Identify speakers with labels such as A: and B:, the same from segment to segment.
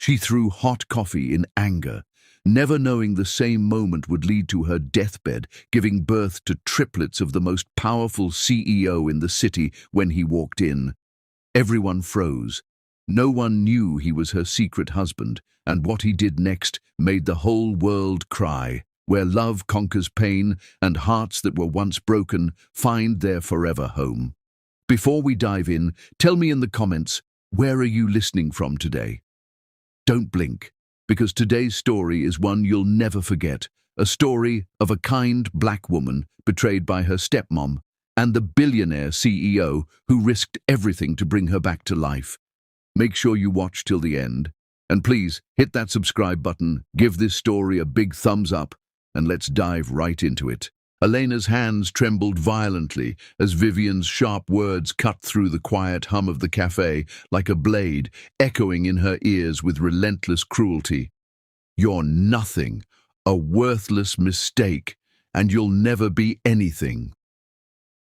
A: She threw hot coffee in anger, never knowing the same moment would lead to her deathbed, giving birth to triplets of the most powerful CEO in the city when he walked in. Everyone froze. No one knew he was her secret husband, and what he did next made the whole world cry. Where love conquers pain and hearts that were once broken find their forever home. Before we dive in, tell me in the comments, where are you listening from today? Don't blink, because today's story is one you'll never forget. A story of a kind black woman betrayed by her stepmom and the billionaire CEO who risked everything to bring her back to life. Make sure you watch till the end. And please, hit that subscribe button, give this story a big thumbs up, and let's dive right into it. Elena's hands trembled violently as Vivian's sharp words cut through the quiet hum of the cafe like a blade, echoing in her ears with relentless cruelty. "You're nothing, a worthless mistake, and you'll never be anything."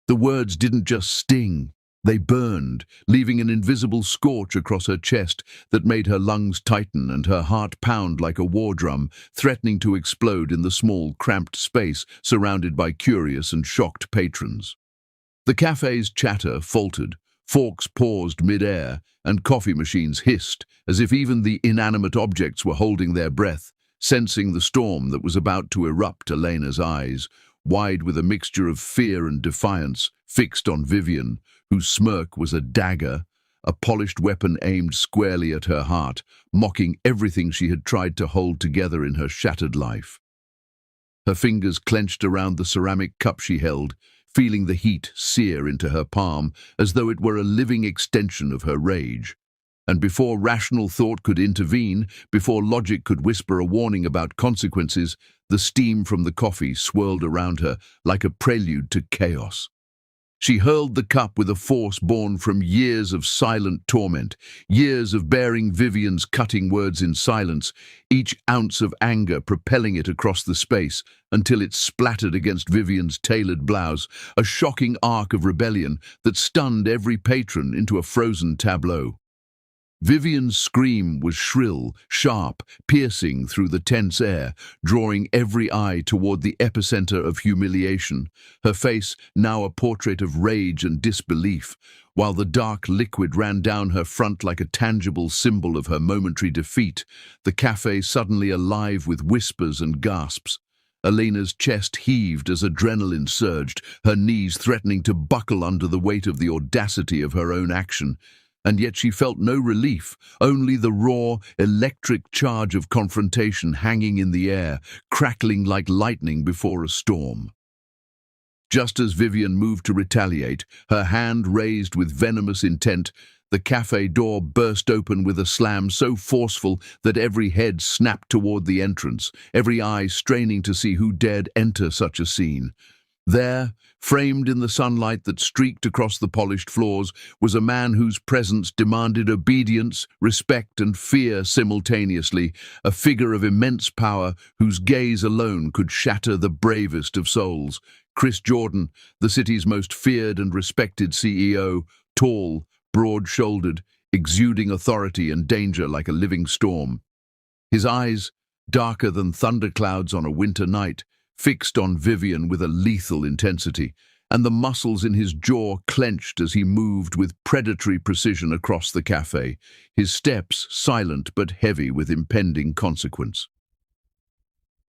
A: The words didn't just sting, they burned, leaving an invisible scorch across her chest that made her lungs tighten and her heart pound like a war drum, threatening to explode in the small, cramped space surrounded by curious and shocked patrons. The cafe's chatter faltered, forks paused mid-air, and coffee machines hissed, as if even the inanimate objects were holding their breath, sensing the storm that was about to erupt. Elena's eyes, wide with a mixture of fear and defiance, fixed on Vivian, whose smirk was a dagger, a polished weapon aimed squarely at her heart, mocking everything she had tried to hold together in her shattered life. Her fingers clenched around the ceramic cup she held, feeling the heat sear into her palm as though it were a living extension of her rage. And before rational thought could intervene, before logic could whisper a warning about consequences, the steam from the coffee swirled around her like a prelude to chaos. She hurled the cup with a force born from years of silent torment, years of bearing Vivian's cutting words in silence, each ounce of anger propelling it across the space until it splattered against Vivian's tailored blouse, a shocking arc of rebellion that stunned every patron into a frozen tableau. Vivian's scream was shrill, sharp, piercing through the tense air, drawing every eye toward the epicenter of humiliation, her face now a portrait of rage and disbelief, while the dark liquid ran down her front like a tangible symbol of her momentary defeat, the cafe suddenly alive with whispers and gasps. Elena's chest heaved as adrenaline surged, her knees threatening to buckle under the weight of the audacity of her own action. And yet she felt no relief, only the raw, electric charge of confrontation hanging in the air, crackling like lightning before a storm. Just as Vivian moved to retaliate, her hand raised with venomous intent, the cafe door burst open with a slam so forceful that every head snapped toward the entrance, every eye straining to see who dared enter such a scene. There, framed in the sunlight that streaked across the polished floors, was a man whose presence demanded obedience, respect, and fear simultaneously, a figure of immense power whose gaze alone could shatter the bravest of souls. Chris Jordan, the city's most feared and respected CEO, tall, broad-shouldered, exuding authority and danger like a living storm. His eyes, darker than thunderclouds on a winter night, fixed on Vivian with a lethal intensity, and the muscles in his jaw clenched as he moved with predatory precision across the cafe, his steps silent but heavy with impending consequence.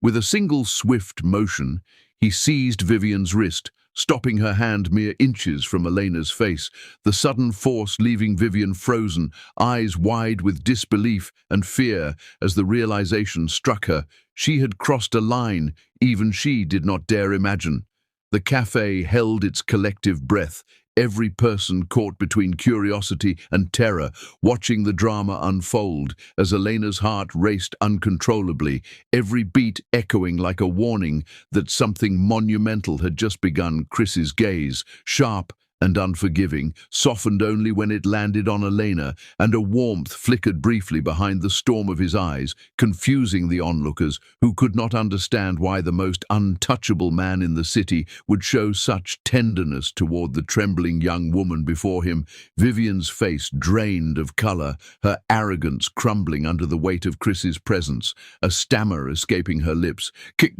A: With a single swift motion, he seized Vivian's wrist, stopping her hand mere inches from Elena's face, the sudden force leaving Vivian frozen, eyes wide with disbelief and fear as the realization struck her. She had crossed a line even she did not dare imagine. The cafe held its collective breath, every person caught between curiosity and terror, watching the drama unfold as Elena's heart raced uncontrollably, every beat echoing like a warning that something monumental had just begun. Chris's gaze, sharp and unforgiving, softened only when it landed on Elena, and a warmth flickered briefly behind the storm of his eyes, confusing the onlookers, who could not understand why the most untouchable man in the city would show such tenderness toward the trembling young woman before him. Vivian's face drained of color, her arrogance crumbling under the weight of Chris's presence, a stammer escaping her lips.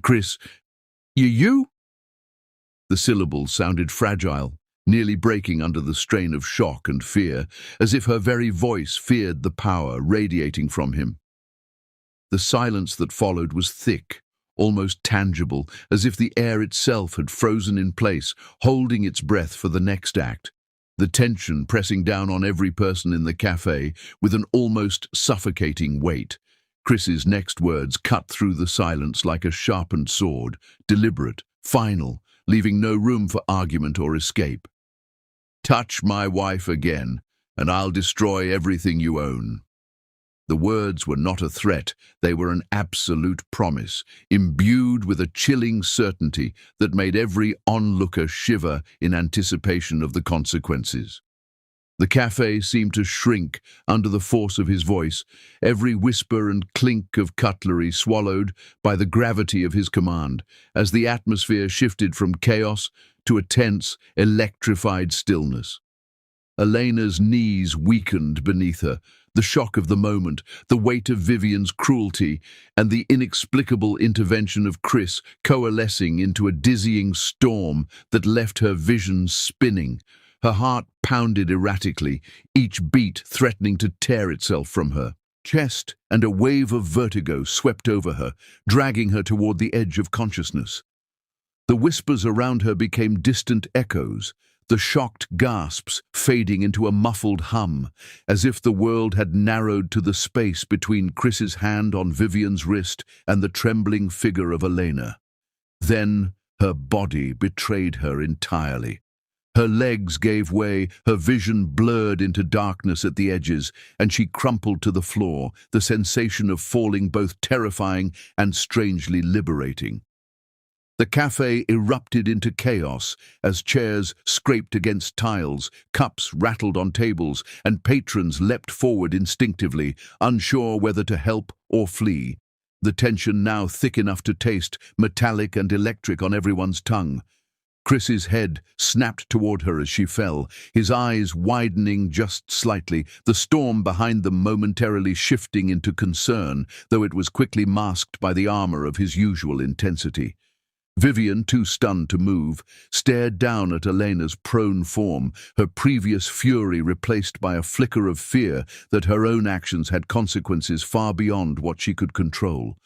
A: "Chris, you?" The syllables sounded fragile, nearly breaking under the strain of shock and fear, as if her very voice feared the power radiating from him. The silence that followed was thick, almost tangible, as if the air itself had frozen in place, holding its breath for the next act. The tension pressing down on every person in the cafe with an almost suffocating weight. Chris's next words cut through the silence like a sharpened sword, deliberate, final, leaving no room for argument or escape. "Touch my wife again, and I'll destroy everything you own." The words were not a threat, they were an absolute promise, imbued with a chilling certainty that made every onlooker shiver in anticipation of the consequences. The cafe seemed to shrink under the force of his voice, every whisper and clink of cutlery swallowed by the gravity of his command, as the atmosphere shifted from chaos to a tense, electrified stillness. Elena's knees weakened beneath her, the shock of the moment, the weight of Vivian's cruelty, and the inexplicable intervention of Chris coalescing into a dizzying storm that left her vision spinning. Her heart pounded erratically, each beat threatening to tear itself from her chest, and a wave of vertigo swept over her, dragging her toward the edge of consciousness. The whispers around her became distant echoes, the shocked gasps fading into a muffled hum, as if the world had narrowed to the space between Chris's hand on Vivian's wrist and the trembling figure of Elena. Then her body betrayed her entirely. Her legs gave way, her vision blurred into darkness at the edges, and she crumpled to the floor, the sensation of falling both terrifying and strangely liberating. The cafe erupted into chaos as chairs scraped against tiles, cups rattled on tables, and patrons leapt forward instinctively, unsure whether to help or flee. The tension now thick enough to taste metallic and electric on everyone's tongue. Chris's head snapped toward her as she fell, his eyes widening just slightly, the storm behind them momentarily shifting into concern, though it was quickly masked by the armor of his usual intensity. Vivian, too stunned to move, stared down at Elena's prone form, her previous fury replaced by a flicker of fear that her own actions had consequences far beyond what she could control.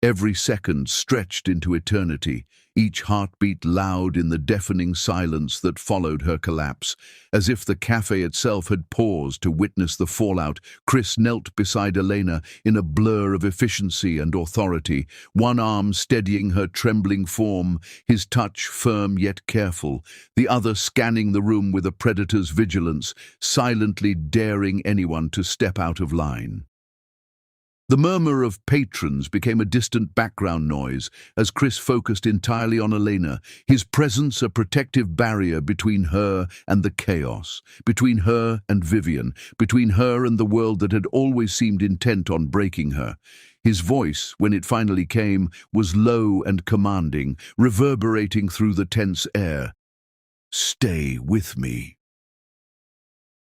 A: Every second stretched into eternity, each heartbeat loud in the deafening silence that followed her collapse. As if the cafe itself had paused to witness the fallout, Chris knelt beside Elena in a blur of efficiency and authority, one arm steadying her trembling form, his touch firm yet careful, the other scanning the room with a predator's vigilance, silently daring anyone to step out of line. The murmur of patrons became a distant background noise as Chris focused entirely on Elena, his presence a protective barrier between her and the chaos, between her and Vivian, between her and the world that had always seemed intent on breaking her. His voice, when it finally came, was low and commanding, reverberating through the tense air. "Stay with me."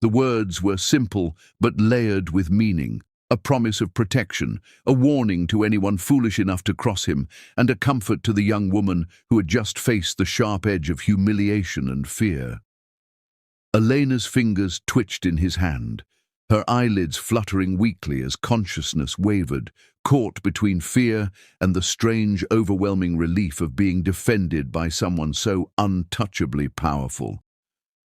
A: The words were simple but layered with meaning. A promise of protection, a warning to anyone foolish enough to cross him, and a comfort to the young woman who had just faced the sharp edge of humiliation and fear. Elena's fingers twitched in his hand, her eyelids fluttering weakly as consciousness wavered, caught between fear and the strange, overwhelming relief of being defended by someone so untouchably powerful.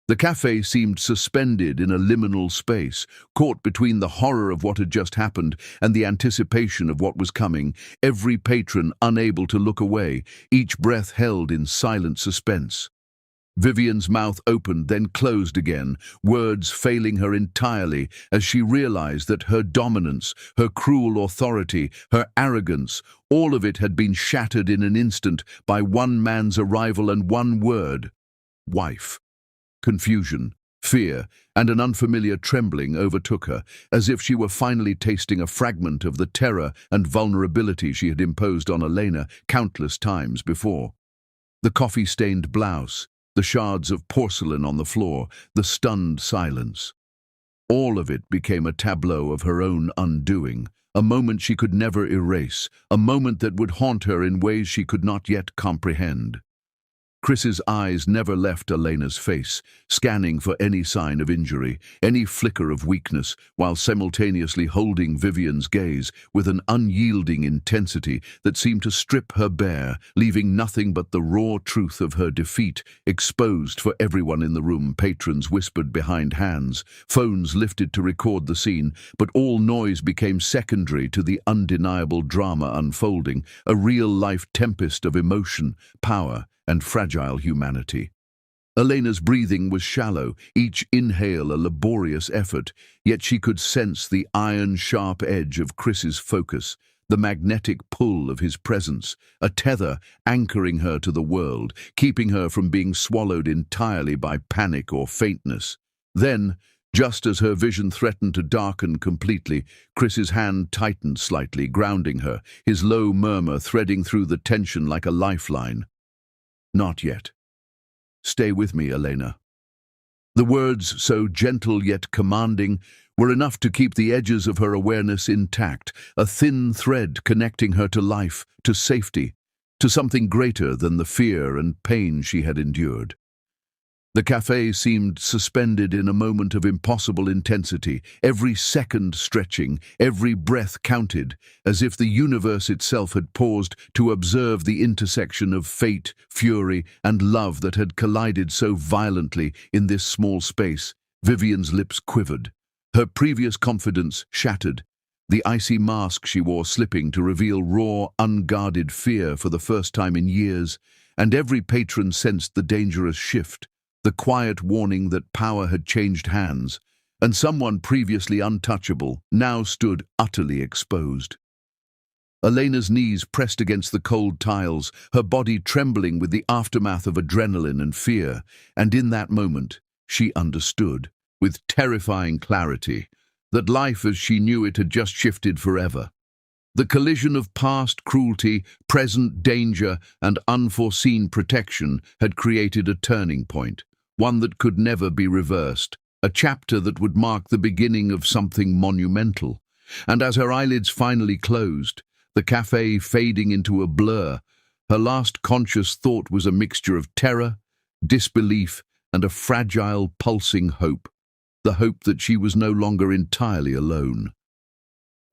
A: The cafe seemed suspended in a liminal space, caught between the horror of what had just happened and the anticipation of what was coming, every patron unable to look away, each breath held in silent suspense. Vivian's mouth opened, then closed again, words failing her entirely as she realized that her dominance, her cruel authority, her arrogance, all of it had been shattered in an instant by one man's arrival and one word: wife. Confusion, fear, and an unfamiliar trembling overtook her, as if she were finally tasting a fragment of the terror and vulnerability she had imposed on Elena countless times before. The coffee-stained blouse, the shards of porcelain on the floor, the stunned silence. All of it became a tableau of her own undoing, a moment she could never erase, a moment that would haunt her in ways she could not yet comprehend. Chris's eyes never left Elena's face, scanning for any sign of injury, any flicker of weakness, while simultaneously holding Vivian's gaze with an unyielding intensity that seemed to strip her bare, leaving nothing but the raw truth of her defeat exposed for everyone in the room. Patrons whispered behind hands, phones lifted to record the scene, but all noise became secondary to the undeniable drama unfolding, a real-life tempest of emotion, power, and fragile humanity. Elena's breathing was shallow, each inhale a laborious effort, yet she could sense the iron-sharp edge of Chris's focus, the magnetic pull of his presence, a tether anchoring her to the world, keeping her from being swallowed entirely by panic or faintness. Then, just as her vision threatened to darken completely, Chris's hand tightened slightly, grounding her, his low murmur threading through the tension like a lifeline. "Not yet. Stay with me, Elena." The words, so gentle yet commanding, were enough to keep the edges of her awareness intact, a thin thread connecting her to life, to safety, to something greater than the fear and pain she had endured. The cafe seemed suspended in a moment of impossible intensity, every second stretching, every breath counted, as if the universe itself had paused to observe the intersection of fate, fury, and love that had collided so violently in this small space. Vivian's lips quivered, her previous confidence shattered, the icy mask she wore slipping to reveal raw, unguarded fear for the first time in years, and every patron sensed the dangerous shift, the quiet warning that power had changed hands, and someone previously untouchable now stood utterly exposed. Elena's knees pressed against the cold tiles, her body trembling with the aftermath of adrenaline and fear, and in that moment, she understood, with terrifying clarity, that life as she knew it had just shifted forever. The collision of past cruelty, present danger, and unforeseen protection had created a turning point, one that could never be reversed, a chapter that would mark the beginning of something monumental. And as her eyelids finally closed, the cafe fading into a blur, her last conscious thought was a mixture of terror, disbelief, and a fragile, pulsing hope, the hope that she was no longer entirely alone.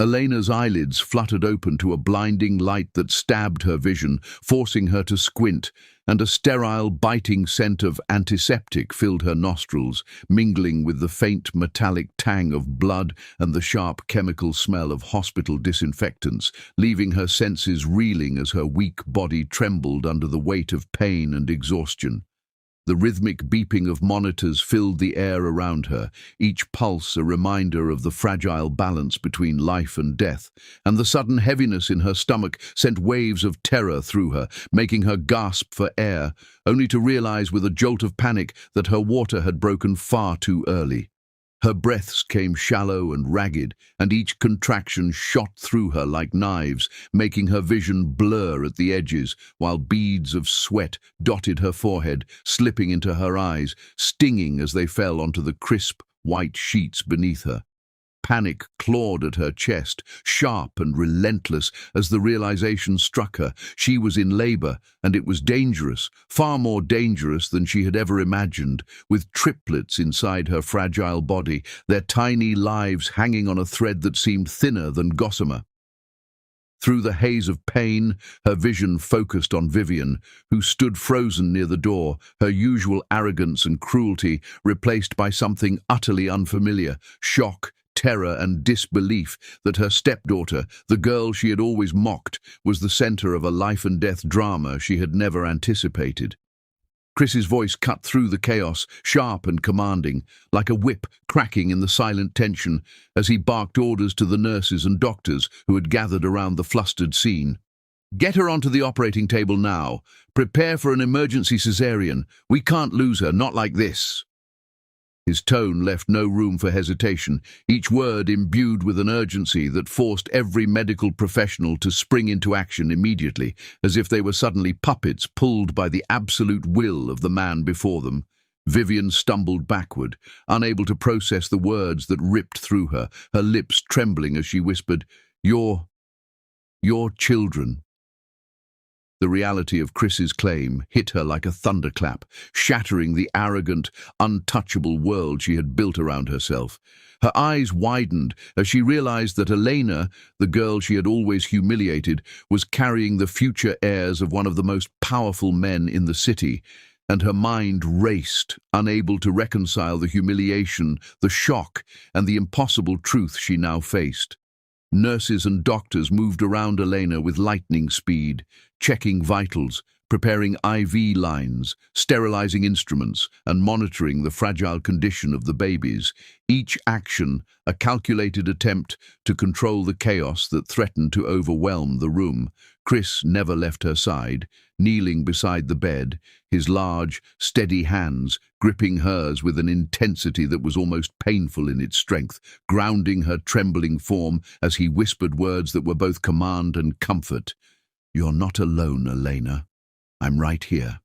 A: Elena's eyelids fluttered open to a blinding light that stabbed her vision, forcing her to squint, and a sterile, biting scent of antiseptic filled her nostrils, mingling with the faint metallic tang of blood and the sharp chemical smell of hospital disinfectants, leaving her senses reeling as her weak body trembled under the weight of pain and exhaustion. The rhythmic beeping of monitors filled the air around her, each pulse a reminder of the fragile balance between life and death, and the sudden heaviness in her stomach sent waves of terror through her, making her gasp for air, only to realize with a jolt of panic that her water had broken far too early. Her breaths came shallow and ragged, and each contraction shot through her like knives, making her vision blur at the edges, while beads of sweat dotted her forehead, slipping into her eyes, stinging as they fell onto the crisp, white sheets beneath her. Panic clawed at her chest, sharp and relentless, as the realization struck her. She was in labor, and it was dangerous, far more dangerous than she had ever imagined, with triplets inside her fragile body, their tiny lives hanging on a thread that seemed thinner than gossamer. Through the haze of pain, her vision focused on Vivian, who stood frozen near the door, her usual arrogance and cruelty replaced by something utterly unfamiliar, shock, terror and disbelief that her stepdaughter, the girl she had always mocked, was the center of a life-and-death drama she had never anticipated. Chris's voice cut through the chaos, sharp and commanding, like a whip cracking in the silent tension, as he barked orders to the nurses and doctors who had gathered around the flustered scene. "Get her onto the operating table now. Prepare for an emergency cesarean. We can't lose her, not like this." His tone left no room for hesitation, each word imbued with an urgency that forced every medical professional to spring into action immediately, as if they were suddenly puppets pulled by the absolute will of the man before them. Vivian stumbled backward, unable to process the words that ripped through her, her lips trembling as she whispered, Your children." The reality of Chris's claim hit her like a thunderclap, shattering the arrogant, untouchable world she had built around herself. Her eyes widened as she realized that Elena, the girl she had always humiliated, was carrying the future heirs of one of the most powerful men in the city, and her mind raced, unable to reconcile the humiliation, the shock, and the impossible truth she now faced. Nurses and doctors moved around Elena with lightning speed, checking vitals, preparing IV lines, sterilizing instruments, and monitoring the fragile condition of the babies, each action a calculated attempt to control the chaos that threatened to overwhelm the room. Chris never left her side, kneeling beside the bed, his large, steady hands gripping hers with an intensity that was almost painful in its strength, grounding her trembling form as he whispered words that were both command and comfort. "You're not alone, Elena. I'm right here.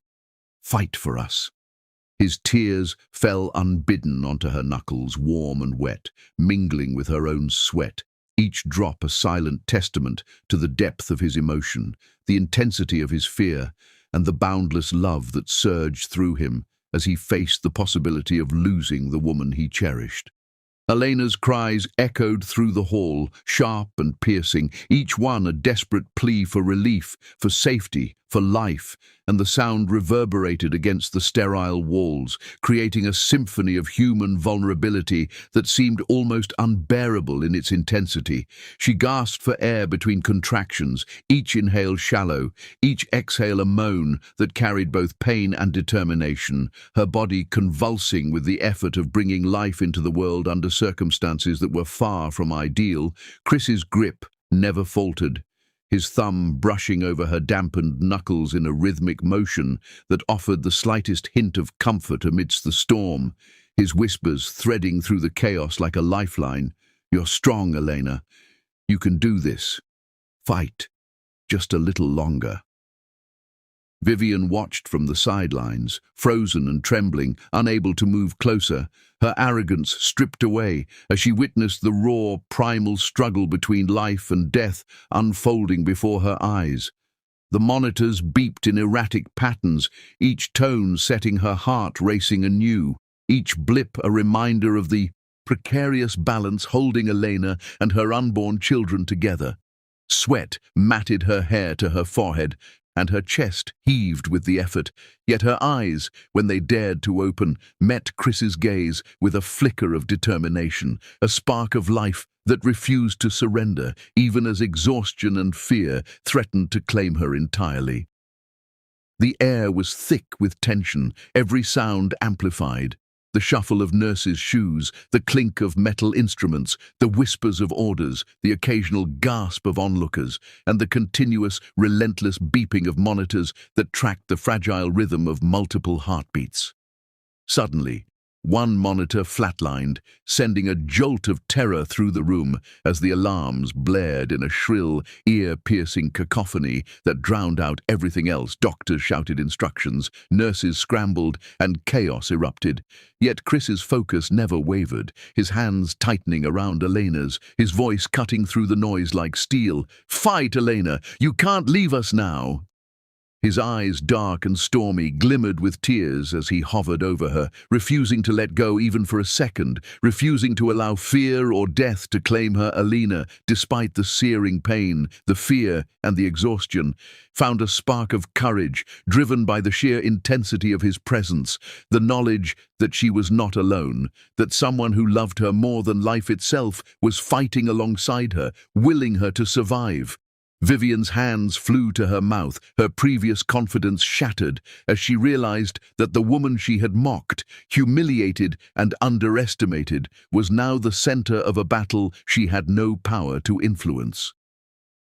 A: Fight for us." His tears fell unbidden onto her knuckles, warm and wet, mingling with her own sweat, each drop a silent testament to the depth of his emotion, the intensity of his fear, and the boundless love that surged through him as he faced the possibility of losing the woman he cherished. Elena's cries echoed through the hall, sharp and piercing, each one a desperate plea for relief, for safety, for life, and the sound reverberated against the sterile walls, creating a symphony of human vulnerability that seemed almost unbearable in its intensity. She gasped for air between contractions, each inhale shallow, each exhale a moan that carried both pain and determination, her body convulsing with the effort of bringing life into the world under circumstances that were far from ideal. Chris's grip never faltered, his thumb brushing over her dampened knuckles in a rhythmic motion that offered the slightest hint of comfort amidst the storm, his whispers threading through the chaos like a lifeline. "You're strong, Elena. You can do this. Fight. Just a little longer." Vivian watched from the sidelines, frozen and trembling, unable to move closer, her arrogance stripped away as she witnessed the raw, primal struggle between life and death unfolding before her eyes. The monitors beeped in erratic patterns, each tone setting her heart racing anew, each blip a reminder of the precarious balance holding Elena and her unborn children together. Sweat matted her hair to her forehead, and her chest heaved with the effort, yet her eyes, when they dared to open, met Chris's gaze with a flicker of determination, a spark of life that refused to surrender, even as exhaustion and fear threatened to claim her entirely. The air was thick with tension, every sound amplified. The shuffle of nurses' shoes, the clink of metal instruments, the whispers of orders, the occasional gasp of onlookers, and the continuous, relentless beeping of monitors that tracked the fragile rhythm of multiple heartbeats. Suddenly, one monitor flatlined, sending a jolt of terror through the room as the alarms blared in a shrill, ear-piercing cacophony that drowned out everything else. Doctors shouted instructions, nurses scrambled, and chaos erupted. Yet Chris's focus never wavered, his hands tightening around Elena's, his voice cutting through the noise like steel. "Fight, Elena! You can't leave us now!" His eyes, dark and stormy, glimmered with tears as he hovered over her, refusing to let go even for a second, refusing to allow fear or death to claim her. Elena, despite the searing pain, the fear, and the exhaustion, found a spark of courage, driven by the sheer intensity of his presence, the knowledge that she was not alone, that someone who loved her more than life itself was fighting alongside her, willing her to survive. Vivian's hands flew to her mouth, her previous confidence shattered as she realized that the woman she had mocked, humiliated and underestimated was now the center of a battle she had no power to influence.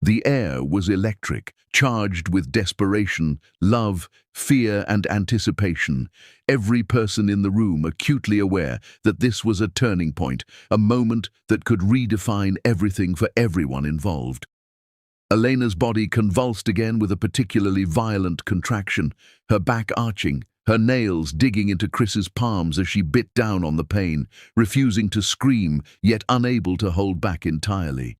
A: The air was electric, charged with desperation, love, fear, and anticipation. Every person in the room acutely aware that this was a turning point, a moment that could redefine everything for everyone involved. Elena's body convulsed again with a particularly violent contraction, her back arching, her nails digging into Chris's palms as she bit down on the pain, refusing to scream, yet unable to hold back entirely.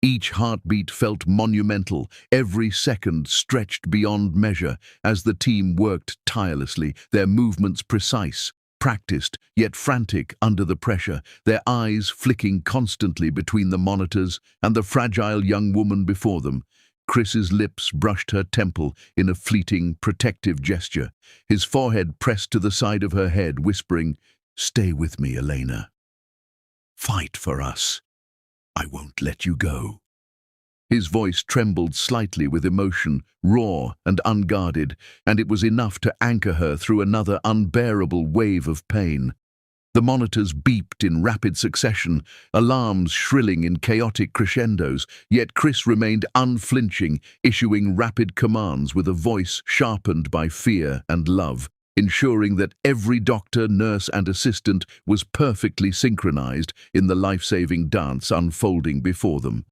A: Each heartbeat felt monumental, every second stretched beyond measure as the team worked tirelessly, their movements precise, practiced, yet frantic under the pressure, their eyes flicking constantly between the monitors and the fragile young woman before them. Chris's lips brushed her temple in a fleeting, protective gesture, his forehead pressed to the side of her head, whispering, "Stay with me, Elena. Fight for us. I won't let you go." His voice trembled slightly with emotion, raw and unguarded, and it was enough to anchor her through another unbearable wave of pain. The monitors beeped in rapid succession, alarms shrilling in chaotic crescendos, yet Chris remained unflinching, issuing rapid commands with a voice sharpened by fear and love, ensuring that every doctor, nurse, and assistant was perfectly synchronized in the life-saving dance unfolding before them.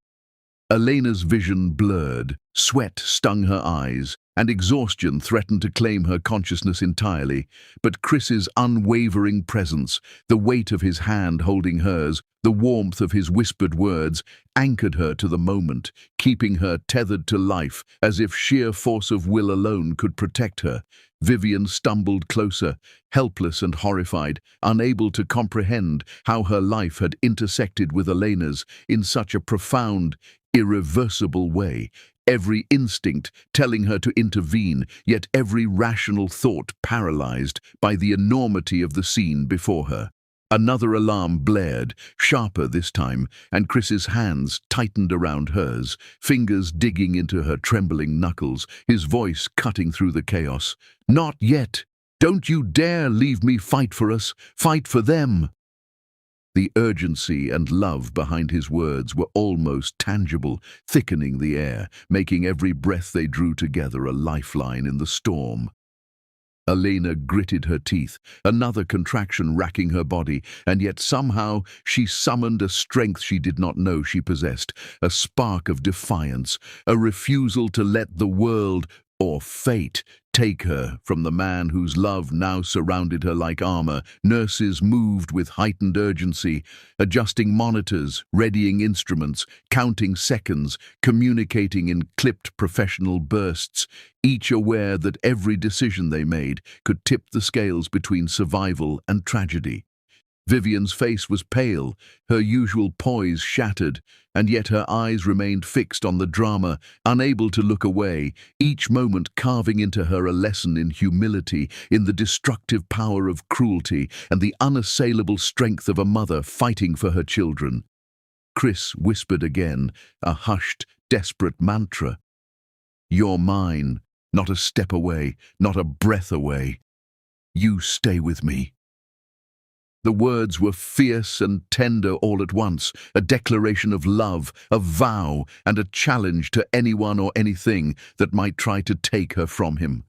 A: Elena's vision blurred, sweat stung her eyes, and exhaustion threatened to claim her consciousness entirely. But Chris's unwavering presence, the weight of his hand holding hers, the warmth of his whispered words, anchored her to the moment, keeping her tethered to life as if sheer force of will alone could protect her. Vivian stumbled closer, helpless and horrified, unable to comprehend how her life had intersected with Elena's in such a profound, irreversible way, every instinct telling her to intervene, yet every rational thought paralyzed by the enormity of the scene before her. Another alarm blared, sharper this time, and Chris's hands tightened around hers, fingers digging into her trembling knuckles, his voice cutting through the chaos. "Not yet! Don't you dare leave me fight for us! Fight for them!" The urgency and love behind his words were almost tangible, thickening the air, making every breath they drew together a lifeline in the storm. Elena gritted her teeth, another contraction racking her body, and yet somehow she summoned a strength she did not know she possessed, a spark of defiance, a refusal to let the world or fate take her from the man whose love now surrounded her like armor. Nurses moved with heightened urgency, adjusting monitors, readying instruments, counting seconds, communicating in clipped professional bursts, each aware that every decision they made could tip the scales between survival and tragedy. Vivian's face was pale, her usual poise shattered, and yet her eyes remained fixed on the drama, unable to look away, each moment carving into her a lesson in humility, in the destructive power of cruelty, and the unassailable strength of a mother fighting for her children. Chris whispered again, a hushed, desperate mantra. "You're mine, not a step away, not a breath away. You stay with me." The words were fierce and tender all at once, a declaration of love, a vow, and a challenge to anyone or anything that might try to take her from him.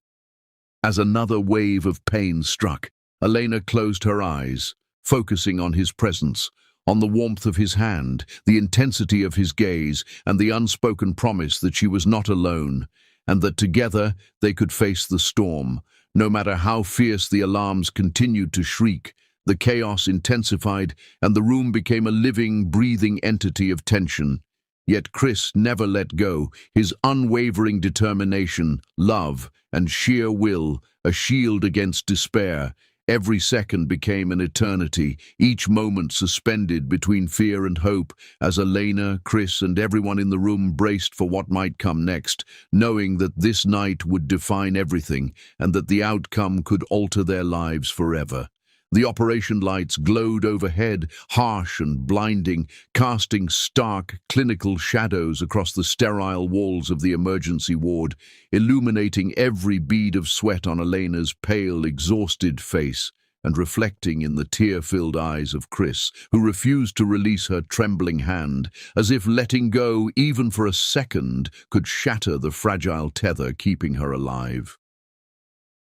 A: As another wave of pain struck, Elena closed her eyes, focusing on his presence, on the warmth of his hand, the intensity of his gaze, and the unspoken promise that she was not alone, and that together they could face the storm. No matter how fierce the alarms continued to shriek, the chaos intensified, and the room became a living, breathing entity of tension. Yet Chris never let go, his unwavering determination, love, and sheer will, a shield against despair. Every second became an eternity, each moment suspended between fear and hope, as Elena, Chris, and everyone in the room braced for what might come next, knowing that this night would define everything, and that the outcome could alter their lives forever. The operation lights glowed overhead, harsh and blinding, casting stark, clinical shadows across the sterile walls of the emergency ward, illuminating every bead of sweat on Elena's pale, exhausted face. and reflecting in the tear-filled eyes of Chris, who refused to release her trembling hand, as if letting go even for a second could shatter the fragile tether keeping her alive.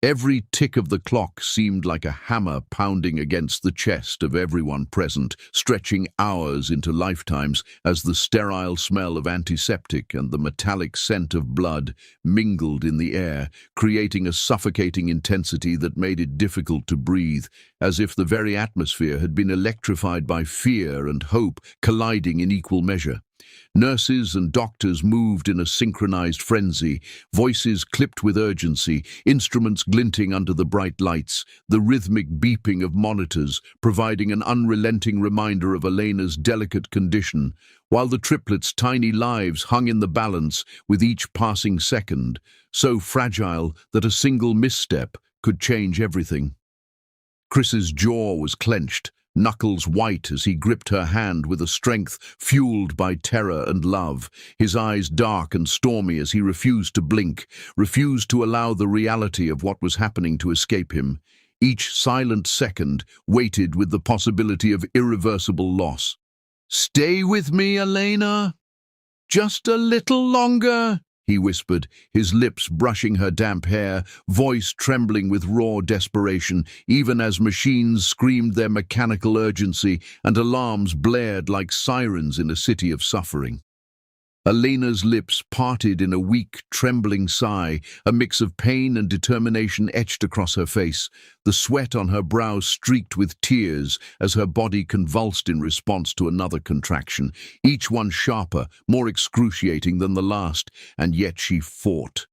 A: Every tick of the clock seemed like a hammer pounding against the chest of everyone present, stretching hours into lifetimes as the sterile smell of antiseptic and the metallic scent of blood mingled in the air, creating a suffocating intensity that made it difficult to breathe, as if the very atmosphere had been electrified by fear and hope colliding in equal measure. Nurses and doctors moved in a synchronized frenzy, voices clipped with urgency, instruments glinting under the bright lights, the rhythmic beeping of monitors providing an unrelenting reminder of Elena's delicate condition, while the triplets' tiny lives hung in the balance with each passing second, so fragile that a single misstep could change everything. Chris's jaw was clenched, knuckles white as he gripped her hand with a strength fueled by terror and love, his eyes dark and stormy as he refused to blink, refused to allow the reality of what was happening to escape him. Each silent second waited with the possibility of irreversible loss. "Stay with me, Elena. Just a little longer," he whispered, his lips brushing her damp hair, voice trembling with raw desperation, even as machines screamed their mechanical urgency and alarms blared like sirens in a city of suffering. Elena's lips parted in a weak, trembling sigh, a mix of pain and determination etched across her face, the sweat on her brow streaked with tears as her body convulsed in response to another contraction, each one sharper, more excruciating than the last, and yet she fought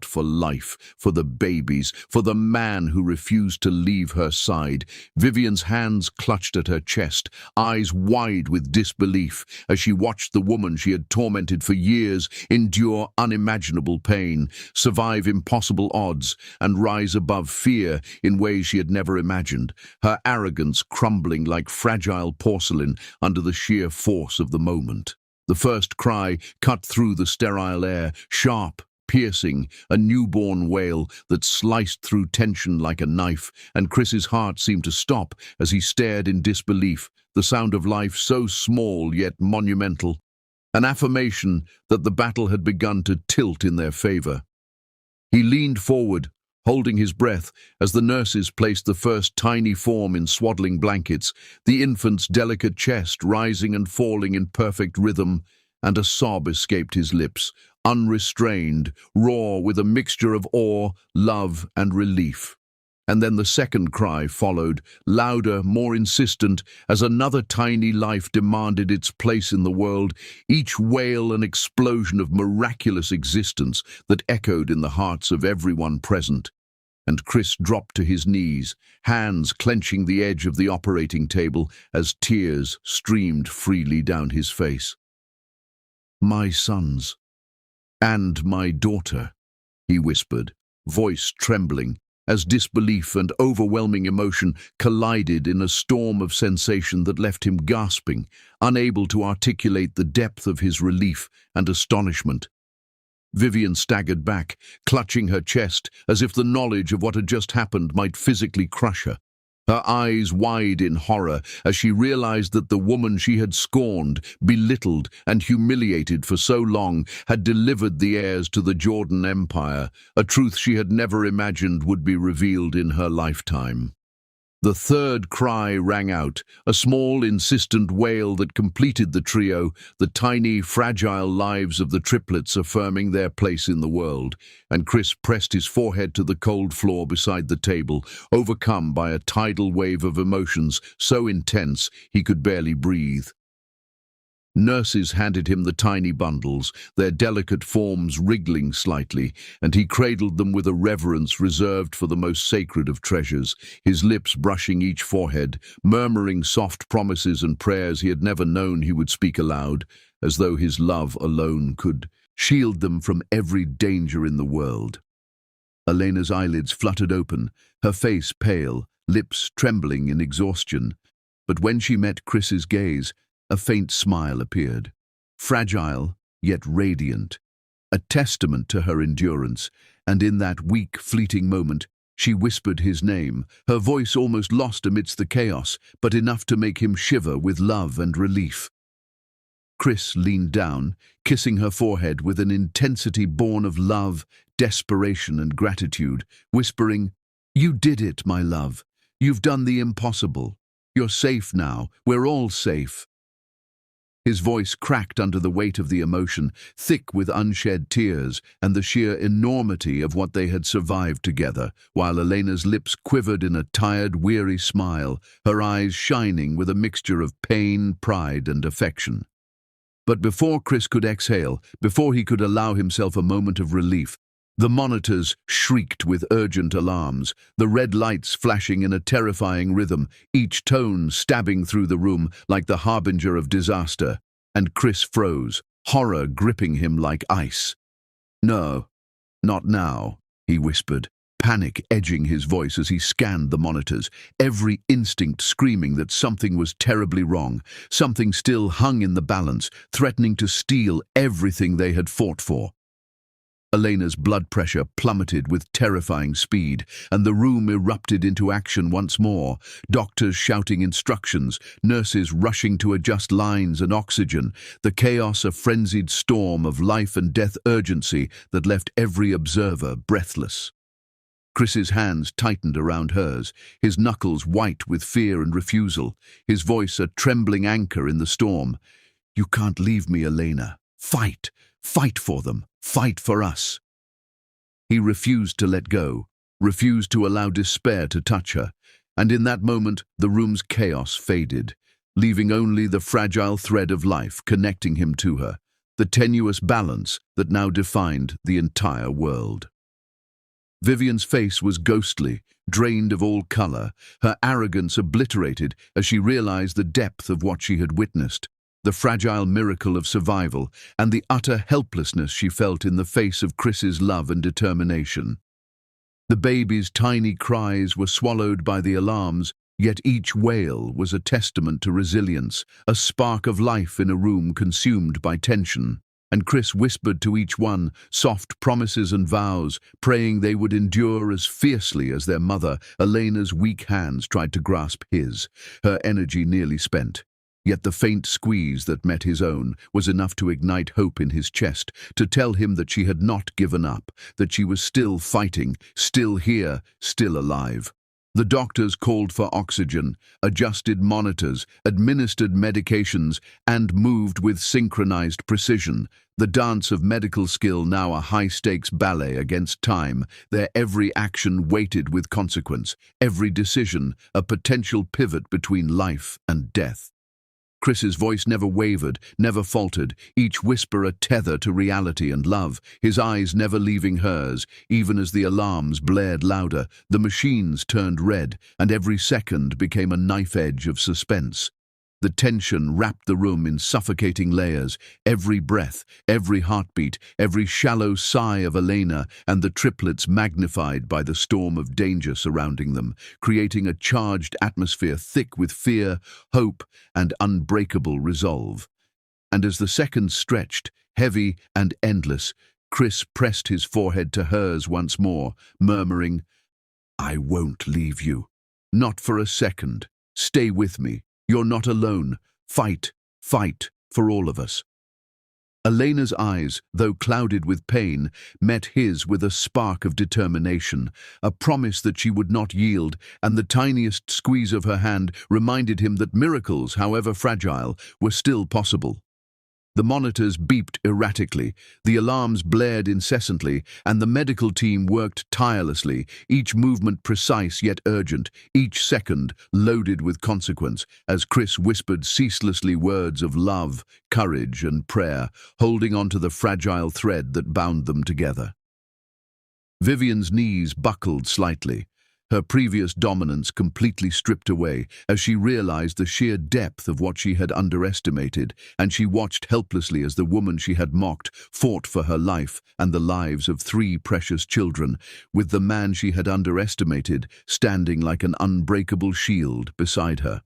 A: for life, for the babies, for the man who refused to leave her side. Vivian's hands clutched at her chest, eyes wide with disbelief, as she watched the woman she had tormented for years endure unimaginable pain, survive impossible odds, and rise above fear in ways she had never imagined, her arrogance crumbling like fragile porcelain under the sheer force of the moment. The first cry cut through the sterile air, sharp, piercing, a newborn wail that sliced through tension like a knife, and Chris's heart seemed to stop as he stared in disbelief, the sound of life so small yet monumental, an affirmation that the battle had begun to tilt in their favor. He leaned forward, holding his breath as the nurses placed the first tiny form in swaddling blankets, the infant's delicate chest rising and falling in perfect rhythm, and a sob escaped his lips, unrestrained, raw with a mixture of awe, love, and relief. And then the second cry followed, louder, more insistent, as another tiny life demanded its place in the world, each wail an explosion of miraculous existence that echoed in the hearts of everyone present. And Chris dropped to his knees, hands clenching the edge of the operating table as tears streamed freely down his face. "My sons, and my daughter," he whispered, voice trembling, as disbelief and overwhelming emotion collided in a storm of sensation that left him gasping, unable to articulate the depth of his relief and astonishment. Vivian staggered back, clutching her chest as if the knowledge of what had just happened might physically crush her. Her eyes wide in horror as she realized that the woman she had scorned, belittled, and humiliated for so long had delivered the heirs to the Jordan Empire, a truth she had never imagined would be revealed in her lifetime. The third cry rang out, a small, insistent wail that completed the trio, the tiny, fragile lives of the triplets affirming their place in the world, and Chris pressed his forehead to the cold floor beside the table, overcome by a tidal wave of emotions so intense he could barely breathe. Nurses handed him the tiny bundles, their delicate forms wriggling slightly, and he cradled them with a reverence reserved for the most sacred of treasures, his lips brushing each forehead, murmuring soft promises and prayers he had never known he would speak aloud, as though his love alone could shield them from every danger in the world. Elena's eyelids fluttered open, her face pale, lips trembling in exhaustion. But when she met Chris's gaze, a faint smile appeared, fragile yet radiant, a testament to her endurance, and in that weak, fleeting moment, She whispered his name, her voice almost lost amidst the chaos, but enough to make him shiver with love and relief. Chris leaned down, kissing her forehead with an intensity born of love, desperation, and gratitude, whispering, "You did it, my love. You've done the impossible. You're safe now. We're all safe." His voice cracked under the weight of the emotion, thick with unshed tears and the sheer enormity of what they had survived together, while Elena's lips quivered in a tired, weary smile, her eyes shining with a mixture of pain, pride, and affection. But before Chris could exhale, before he could allow himself a moment of relief, the monitors shrieked with urgent alarms, the red lights flashing in a terrifying rhythm, each tone stabbing through the room like the harbinger of disaster, and Chris froze, horror gripping him like ice. "No, not now," he whispered, panic edging his voice as he scanned the monitors, every instinct screaming that something was terribly wrong, something still hung in the balance, threatening to steal everything they had fought for. Elena's blood pressure plummeted with terrifying speed, and the room erupted into action once more, doctors shouting instructions, nurses rushing to adjust lines and oxygen, the chaos a frenzied storm of life and death urgency that left every observer breathless. Chris's hands tightened around hers, his knuckles white with fear and refusal, his voice a trembling anchor in the storm. "You can't leave me, Elena. Fight! Fight for them! Fight for us!" He refused to let go, refused to allow despair to touch her, and in that moment the room's chaos faded, leaving only the fragile thread of life connecting him to her, the tenuous balance that now defined the entire world. Vivian's face was ghostly, drained of all color, her arrogance obliterated as she realized the depth of what she had witnessed, the fragile miracle of survival, and the utter helplessness she felt in the face of Chris's love and determination. The baby's tiny cries were swallowed by the alarms, yet each wail was a testament to resilience, a spark of life in a room consumed by tension. And Chris whispered to each one soft promises and vows, praying they would endure as fiercely as their mother. Elena's weak hands tried to grasp his, her energy nearly spent. Yet the faint squeeze that met his own was enough to ignite hope in his chest, to tell him that she had not given up, that she was still fighting, still here, still alive. The doctors called for oxygen, adjusted monitors, administered medications, and moved with synchronized precision, the dance of medical skill now a high-stakes ballet against time, their every action weighted with consequence, every decision a potential pivot between life and death. Chris's voice never wavered, never faltered, each whisper a tether to reality and love, his eyes never leaving hers, even as the alarms blared louder, the machines turned red, and every second became a knife edge of suspense. The tension wrapped the room in suffocating layers, every breath, every heartbeat, every shallow sigh of Elena and the triplets magnified by the storm of danger surrounding them, creating a charged atmosphere thick with fear, hope, and unbreakable resolve. And as the seconds stretched, heavy and endless, Chris pressed his forehead to hers once more, murmuring, "I won't leave you. Not for a second. Stay with me. You're not alone. Fight, fight for all of us." Elena's eyes, though clouded with pain, met his with a spark of determination, a promise that she would not yield, and the tiniest squeeze of her hand reminded him that miracles, however fragile, were still possible. The monitors beeped erratically, the alarms blared incessantly, and the medical team worked tirelessly, each movement precise yet urgent, each second loaded with consequence, as Chris whispered ceaselessly words of love, courage, and prayer, holding onto the fragile thread that bound them together. Vivian's knees buckled slightly, her previous dominance completely stripped away as she realized the sheer depth of what she had underestimated, and she watched helplessly as the woman she had mocked fought for her life and the lives of 3 precious children, with the man she had underestimated standing like an unbreakable shield beside her.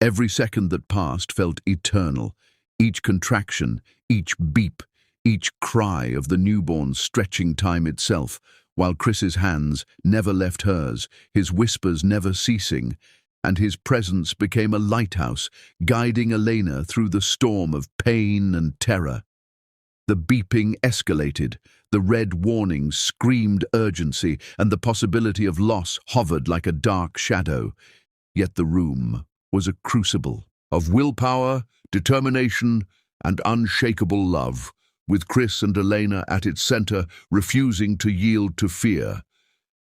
A: Every second that passed felt eternal, each contraction, each beep, each cry of the newborn stretching time itself, while Chris's hands never left hers, his whispers never ceasing, and his presence became a lighthouse, guiding Elena through the storm of pain and terror. The beeping escalated, the red warnings screamed urgency, and the possibility of loss hovered like a dark shadow. Yet the room was a crucible of willpower, determination, and unshakable love, with Chris and Elena at its center, refusing to yield to fear.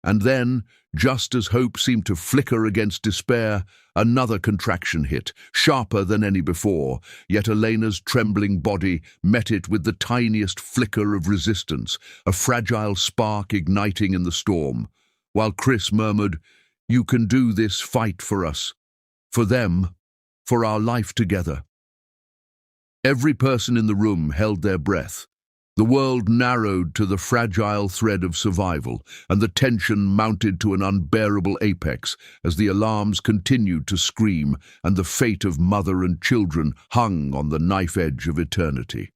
A: And then, just as hope seemed to flicker against despair, another contraction hit, sharper than any before, yet Elena's trembling body met it with the tiniest flicker of resistance, a fragile spark igniting in the storm, while Chris murmured, "You can do this fight for us, for them, for our life together." Every person in the room held their breath. The world narrowed to the fragile thread of survival, and the tension mounted to an unbearable apex as the alarms continued to scream and the fate of mother and children hung on the knife edge of eternity.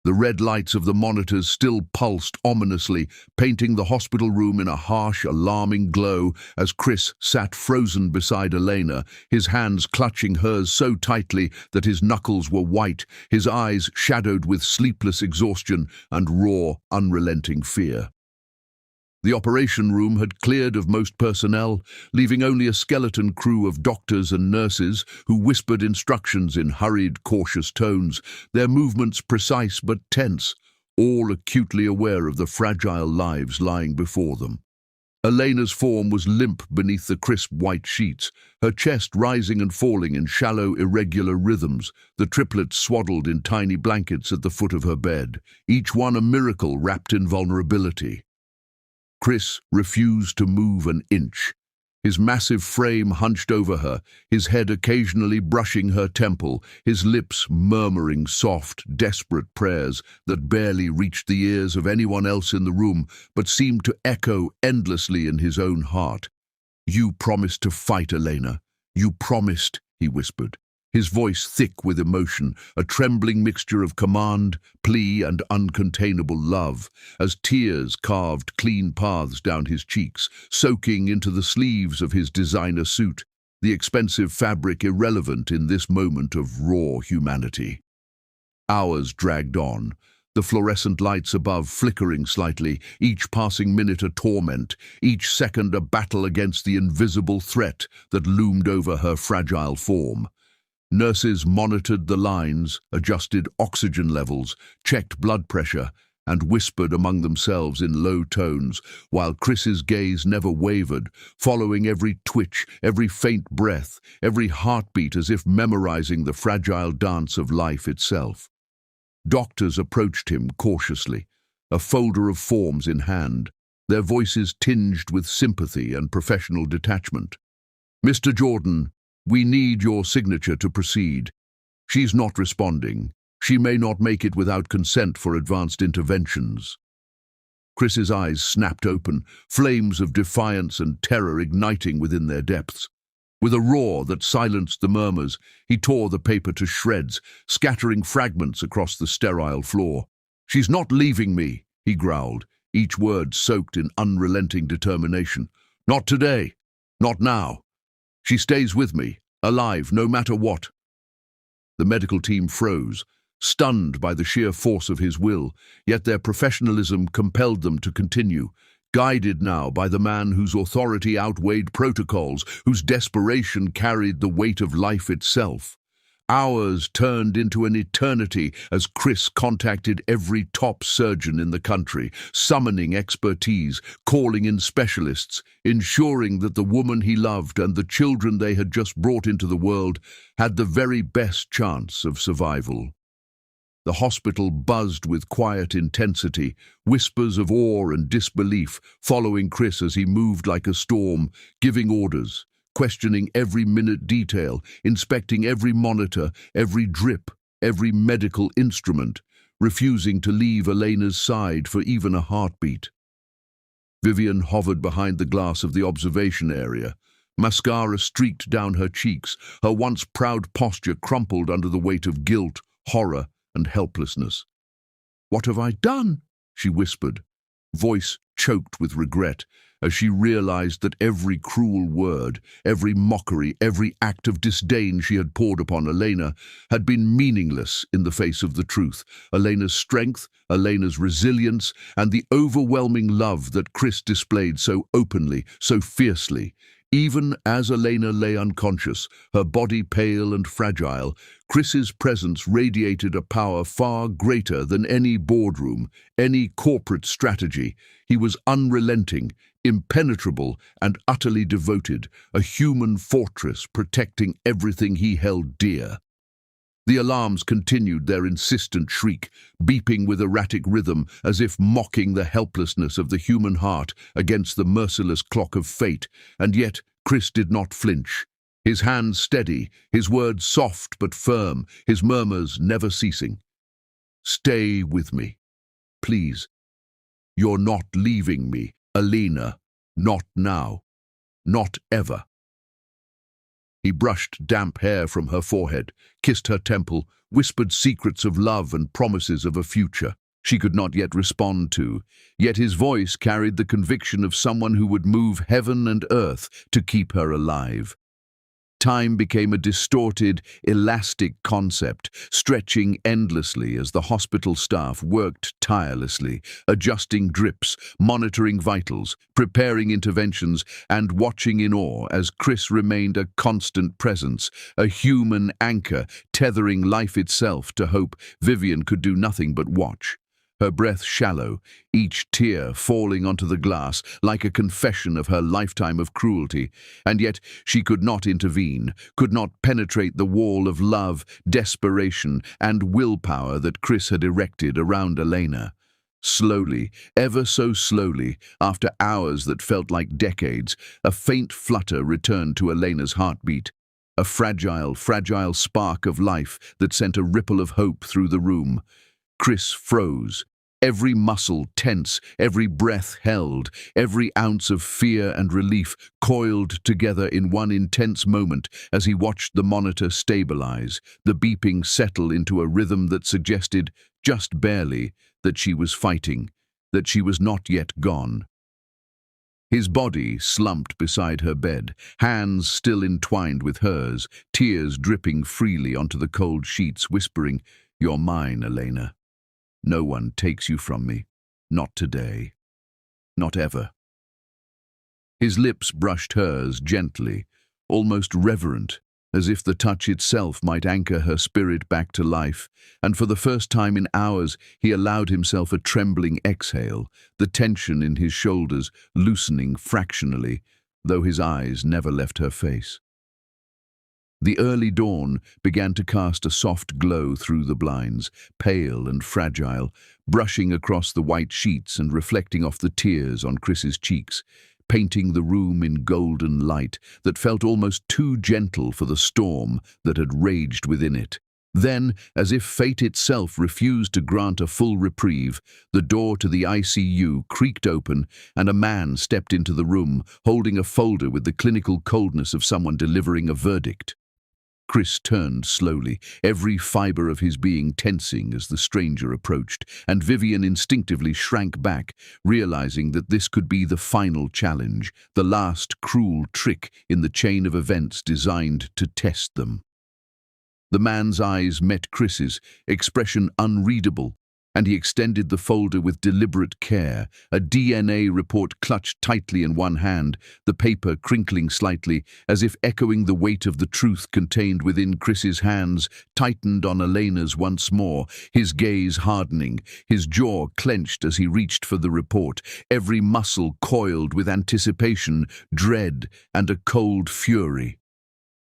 A: The red lights of the monitors still pulsed ominously, painting the hospital room in a harsh, alarming glow as Chris sat frozen beside Elena, his hands clutching hers so tightly that his knuckles were white, his eyes shadowed with sleepless exhaustion and raw, unrelenting fear. The operation room had cleared of most personnel, leaving only a skeleton crew of doctors and nurses who whispered instructions in hurried, cautious tones, their movements precise but tense, all acutely aware of the fragile lives lying before them. Elena's form was limp beneath the crisp white sheets, her chest rising and falling in shallow, irregular rhythms, the triplets swaddled in tiny blankets at the foot of her bed, each one a miracle wrapped in vulnerability. Chris refused to move an inch, his massive frame hunched over her, his head occasionally brushing her temple, his lips murmuring soft, desperate prayers that barely reached the ears of anyone else in the room but seemed to echo endlessly in his own heart. "You promised to fight, Elena. You promised," he whispered, his voice thick with emotion, a trembling mixture of command, plea, and uncontainable love, as tears carved clean paths down his cheeks, soaking into the sleeves of his designer suit, the expensive fabric irrelevant in this moment of raw humanity. Hours dragged on, the fluorescent lights above flickering slightly, each passing minute a torment, each second a battle against the invisible threat that loomed over her fragile form. Nurses monitored the lines, adjusted oxygen levels, checked blood pressure, and whispered among themselves in low tones, while Chris's gaze never wavered, following every twitch, every faint breath, every heartbeat as if memorizing the fragile dance of life itself. Doctors approached him cautiously, a folder of forms in hand, their voices tinged with sympathy and professional detachment. "Mr. Jordan, we need your signature to proceed. She's not responding. She may not make it without consent for advanced interventions." Chris's eyes snapped open, flames of defiance and terror igniting within their depths. With a roar that silenced the murmurs, he tore the paper to shreds, scattering fragments across the sterile floor. "She's not leaving me," he growled, each word soaked in unrelenting determination. "Not today. Not now. She stays with me, alive, no matter what." The medical team froze, stunned by the sheer force of his will, yet their professionalism compelled them to continue, guided now by the man whose authority outweighed protocols, whose desperation carried the weight of life itself. Hours turned into an eternity as Chris contacted every top surgeon in the country, summoning expertise, calling in specialists, ensuring that the woman he loved and the children they had just brought into the world had the very best chance of survival. The hospital buzzed with quiet intensity, whispers of awe and disbelief following Chris as he moved like a storm, giving orders, questioning every minute detail, inspecting every monitor, every drip, every medical instrument, refusing to leave Elena's side for even a heartbeat. Vivian hovered behind the glass of the observation area. Mascara streaked down her cheeks, her once proud posture crumpled under the weight of guilt, horror, and helplessness. "What have I done?" she whispered, voice choked with regret as she realized that every cruel word, every mockery, every act of disdain she had poured upon Elena had been meaningless in the face of the truth. Elena's strength, Elena's resilience, and the overwhelming love that Chris displayed so openly, so fiercely. Even as Elena lay unconscious, her body pale and fragile, Chris's presence radiated a power far greater than any boardroom, any corporate strategy. He was unrelenting, impenetrable, and utterly devoted, a human fortress protecting everything he held dear. The alarms continued their insistent shriek, beeping with erratic rhythm as if mocking the helplessness of the human heart against the merciless clock of fate, and yet Chris did not flinch. His hands steady, his words soft but firm, his murmurs never ceasing. "Stay with me, please. You're not leaving me, Elena. Not now. Not ever." He brushed damp hair from her forehead, kissed her temple, whispered secrets of love and promises of a future she could not yet respond to, yet his voice carried the conviction of someone who would move heaven and earth to keep her alive. Time became a distorted, elastic concept, stretching endlessly as the hospital staff worked tirelessly, adjusting drips, monitoring vitals, preparing interventions, and watching in awe as Chris remained a constant presence, a human anchor tethering life itself to hope. Vivian could do nothing but watch. Her breath shallow, each tear falling onto the glass like a confession of her lifetime of cruelty, and yet she could not intervene, could not penetrate the wall of love, desperation, and willpower that Chris had erected around Elena. Slowly, ever so slowly, after hours that felt like decades, a faint flutter returned to Elena's heartbeat, a fragile, fragile spark of life that sent a ripple of hope through the room. Chris froze. Every muscle tense, every breath held, every ounce of fear and relief coiled together in one intense moment as he watched the monitor stabilize, the beeping settle into a rhythm that suggested, just barely, that she was fighting, that she was not yet gone. His body slumped beside her bed, hands still entwined with hers, tears dripping freely onto the cold sheets, whispering, "You're mine, Elena. No one takes you from me. Not today. Not ever." His lips brushed hers gently, almost reverent, as if the touch itself might anchor her spirit back to life, and for the first time in hours he allowed himself a trembling exhale, the tension in his shoulders loosening fractionally, though his eyes never left her face. The early dawn began to cast a soft glow through the blinds, pale and fragile, brushing across the white sheets and reflecting off the tears on Chris's cheeks, painting the room in golden light that felt almost too gentle for the storm that had raged within it. Then, as if fate itself refused to grant a full reprieve, the door to the ICU creaked open and a man stepped into the room, holding a folder with the clinical coldness of someone delivering a verdict. Chris turned slowly, every fiber of his being tensing as the stranger approached, and Vivian instinctively shrank back, realizing that this could be the final challenge, the last cruel trick in the chain of events designed to test them. The man's eyes met Chris's, expression unreadable, and he extended the folder with deliberate care, a DNA report clutched tightly in one hand, the paper crinkling slightly, as if echoing the weight of the truth contained within Chris's hands, tightened on Elena's once more, his gaze hardening, his jaw clenched as he reached for the report, every muscle coiled with anticipation, dread, and a cold fury.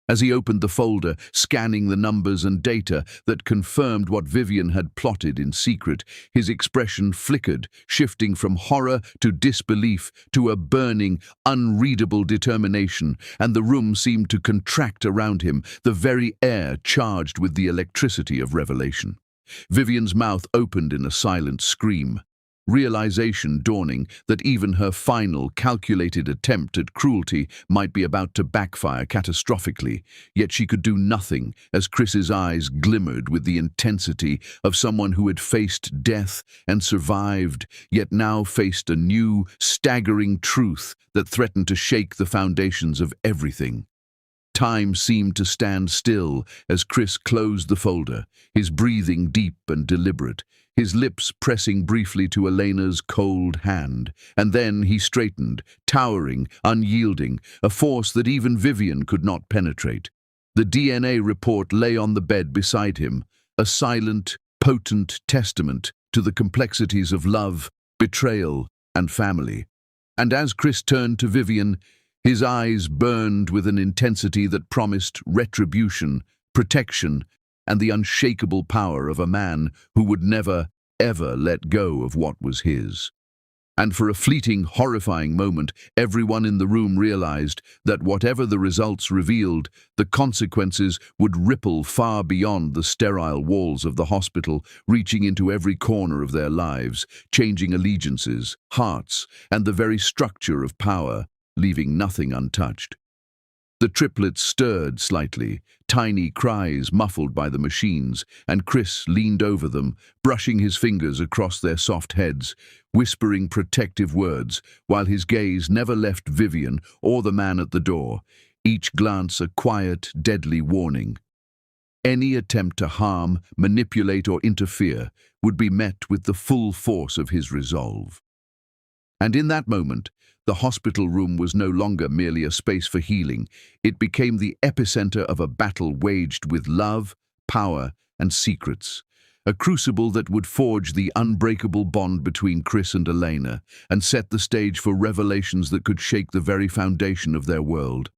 A: As he opened the folder, scanning the numbers and data that confirmed what Vivian had plotted in secret, his expression flickered, shifting from horror to disbelief to a burning, unreadable determination, and the room seemed to contract around him, the very air charged with the electricity of revelation. Vivian's mouth opened in a silent scream. realization dawning that even her final, calculated attempt at cruelty might be about to backfire catastrophically. Yet she could do nothing as Chris's eyes glimmered with the intensity of someone who had faced death and survived, yet now faced a new, staggering truth that threatened to shake the foundations of everything. Time seemed to stand still as Chris closed the folder, his breathing deep and deliberate, his lips pressing briefly to Elena's cold hand. And then he straightened, towering, unyielding, a force that even Vivian could not penetrate. The DNA report lay on the bed beside him, a silent, potent testament to the complexities of love, betrayal, and family. And as Chris turned to Vivian, his eyes burned with an intensity that promised retribution, protection, and the unshakable power of a man who would never, ever let go of what was his. And for a fleeting, horrifying moment, everyone in the room realized that whatever the results revealed, the consequences would ripple far beyond the sterile walls of the hospital, reaching into every corner of their lives, changing allegiances, hearts, and the very structure of power, leaving nothing untouched. The triplets stirred slightly, tiny cries muffled by the machines, and Chris leaned over them, brushing his fingers across their soft heads, whispering protective words, while his gaze never left Vivian or the man at the door, each glance a quiet, deadly warning. Any attempt to harm, manipulate, or interfere would be met with the full force of his resolve. And in that moment, the hospital room was no longer merely a space for healing. It became the epicenter of a battle waged with love, power, and secrets. A crucible that would forge the unbreakable bond between Chris and Elena and set the stage for revelations that could shake the very foundation of their world.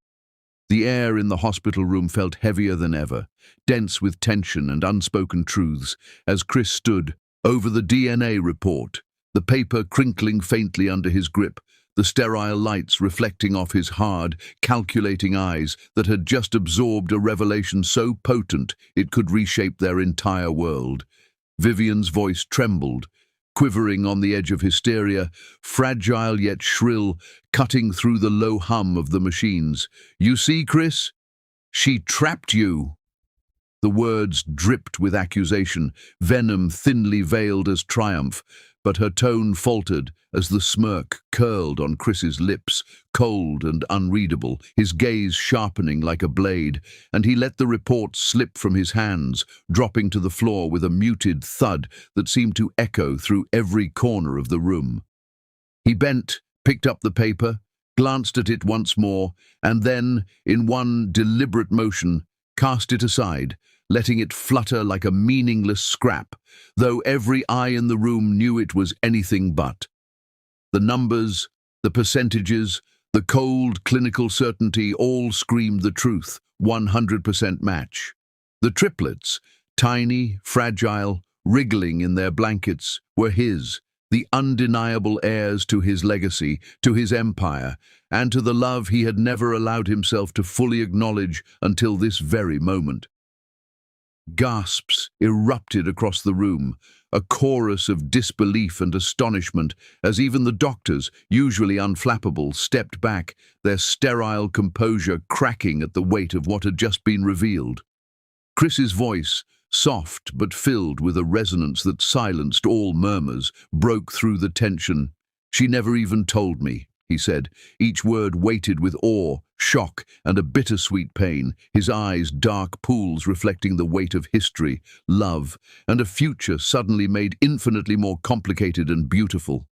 A: The air in the hospital room felt heavier than ever, dense with tension and unspoken truths, as Chris stood over the DNA report, the paper crinkling faintly under his grip, the sterile lights reflecting off his hard, calculating eyes that had just absorbed a revelation so potent it could reshape their entire world. Vivian's voice trembled, quivering on the edge of hysteria, fragile yet shrill, cutting through the low hum of the machines. "You see, Chris? She trapped you." The words dripped with accusation, venom thinly veiled as triumph, but her tone faltered as the smirk curled on Chris's lips, cold and unreadable, his gaze sharpening like a blade, and he let the report slip from his hands, dropping to the floor with a muted thud that seemed to echo through every corner of the room. He bent, picked up the paper, glanced at it once more, and then, in one deliberate motion, cast it aside, letting it flutter like a meaningless scrap, though every eye in the room knew it was anything but. The numbers, the percentages, the cold clinical certainty all screamed the truth, 100% match. The triplets, tiny, fragile, wriggling in their blankets, were his, the undeniable heirs to his legacy, to his empire, and to the love he had never allowed himself to fully acknowledge until this very moment. Gasps erupted across the room, a chorus of disbelief and astonishment as even the doctors, usually unflappable, stepped back, their sterile composure cracking at the weight of what had just been revealed. Chris's voice, soft but filled with a resonance that silenced all murmurs, broke through the tension. "She never even told me," he said, each word weighted with awe, shock, and a bittersweet pain, his eyes dark pools reflecting the weight of history, love, and a future suddenly made infinitely more complicated and beautiful.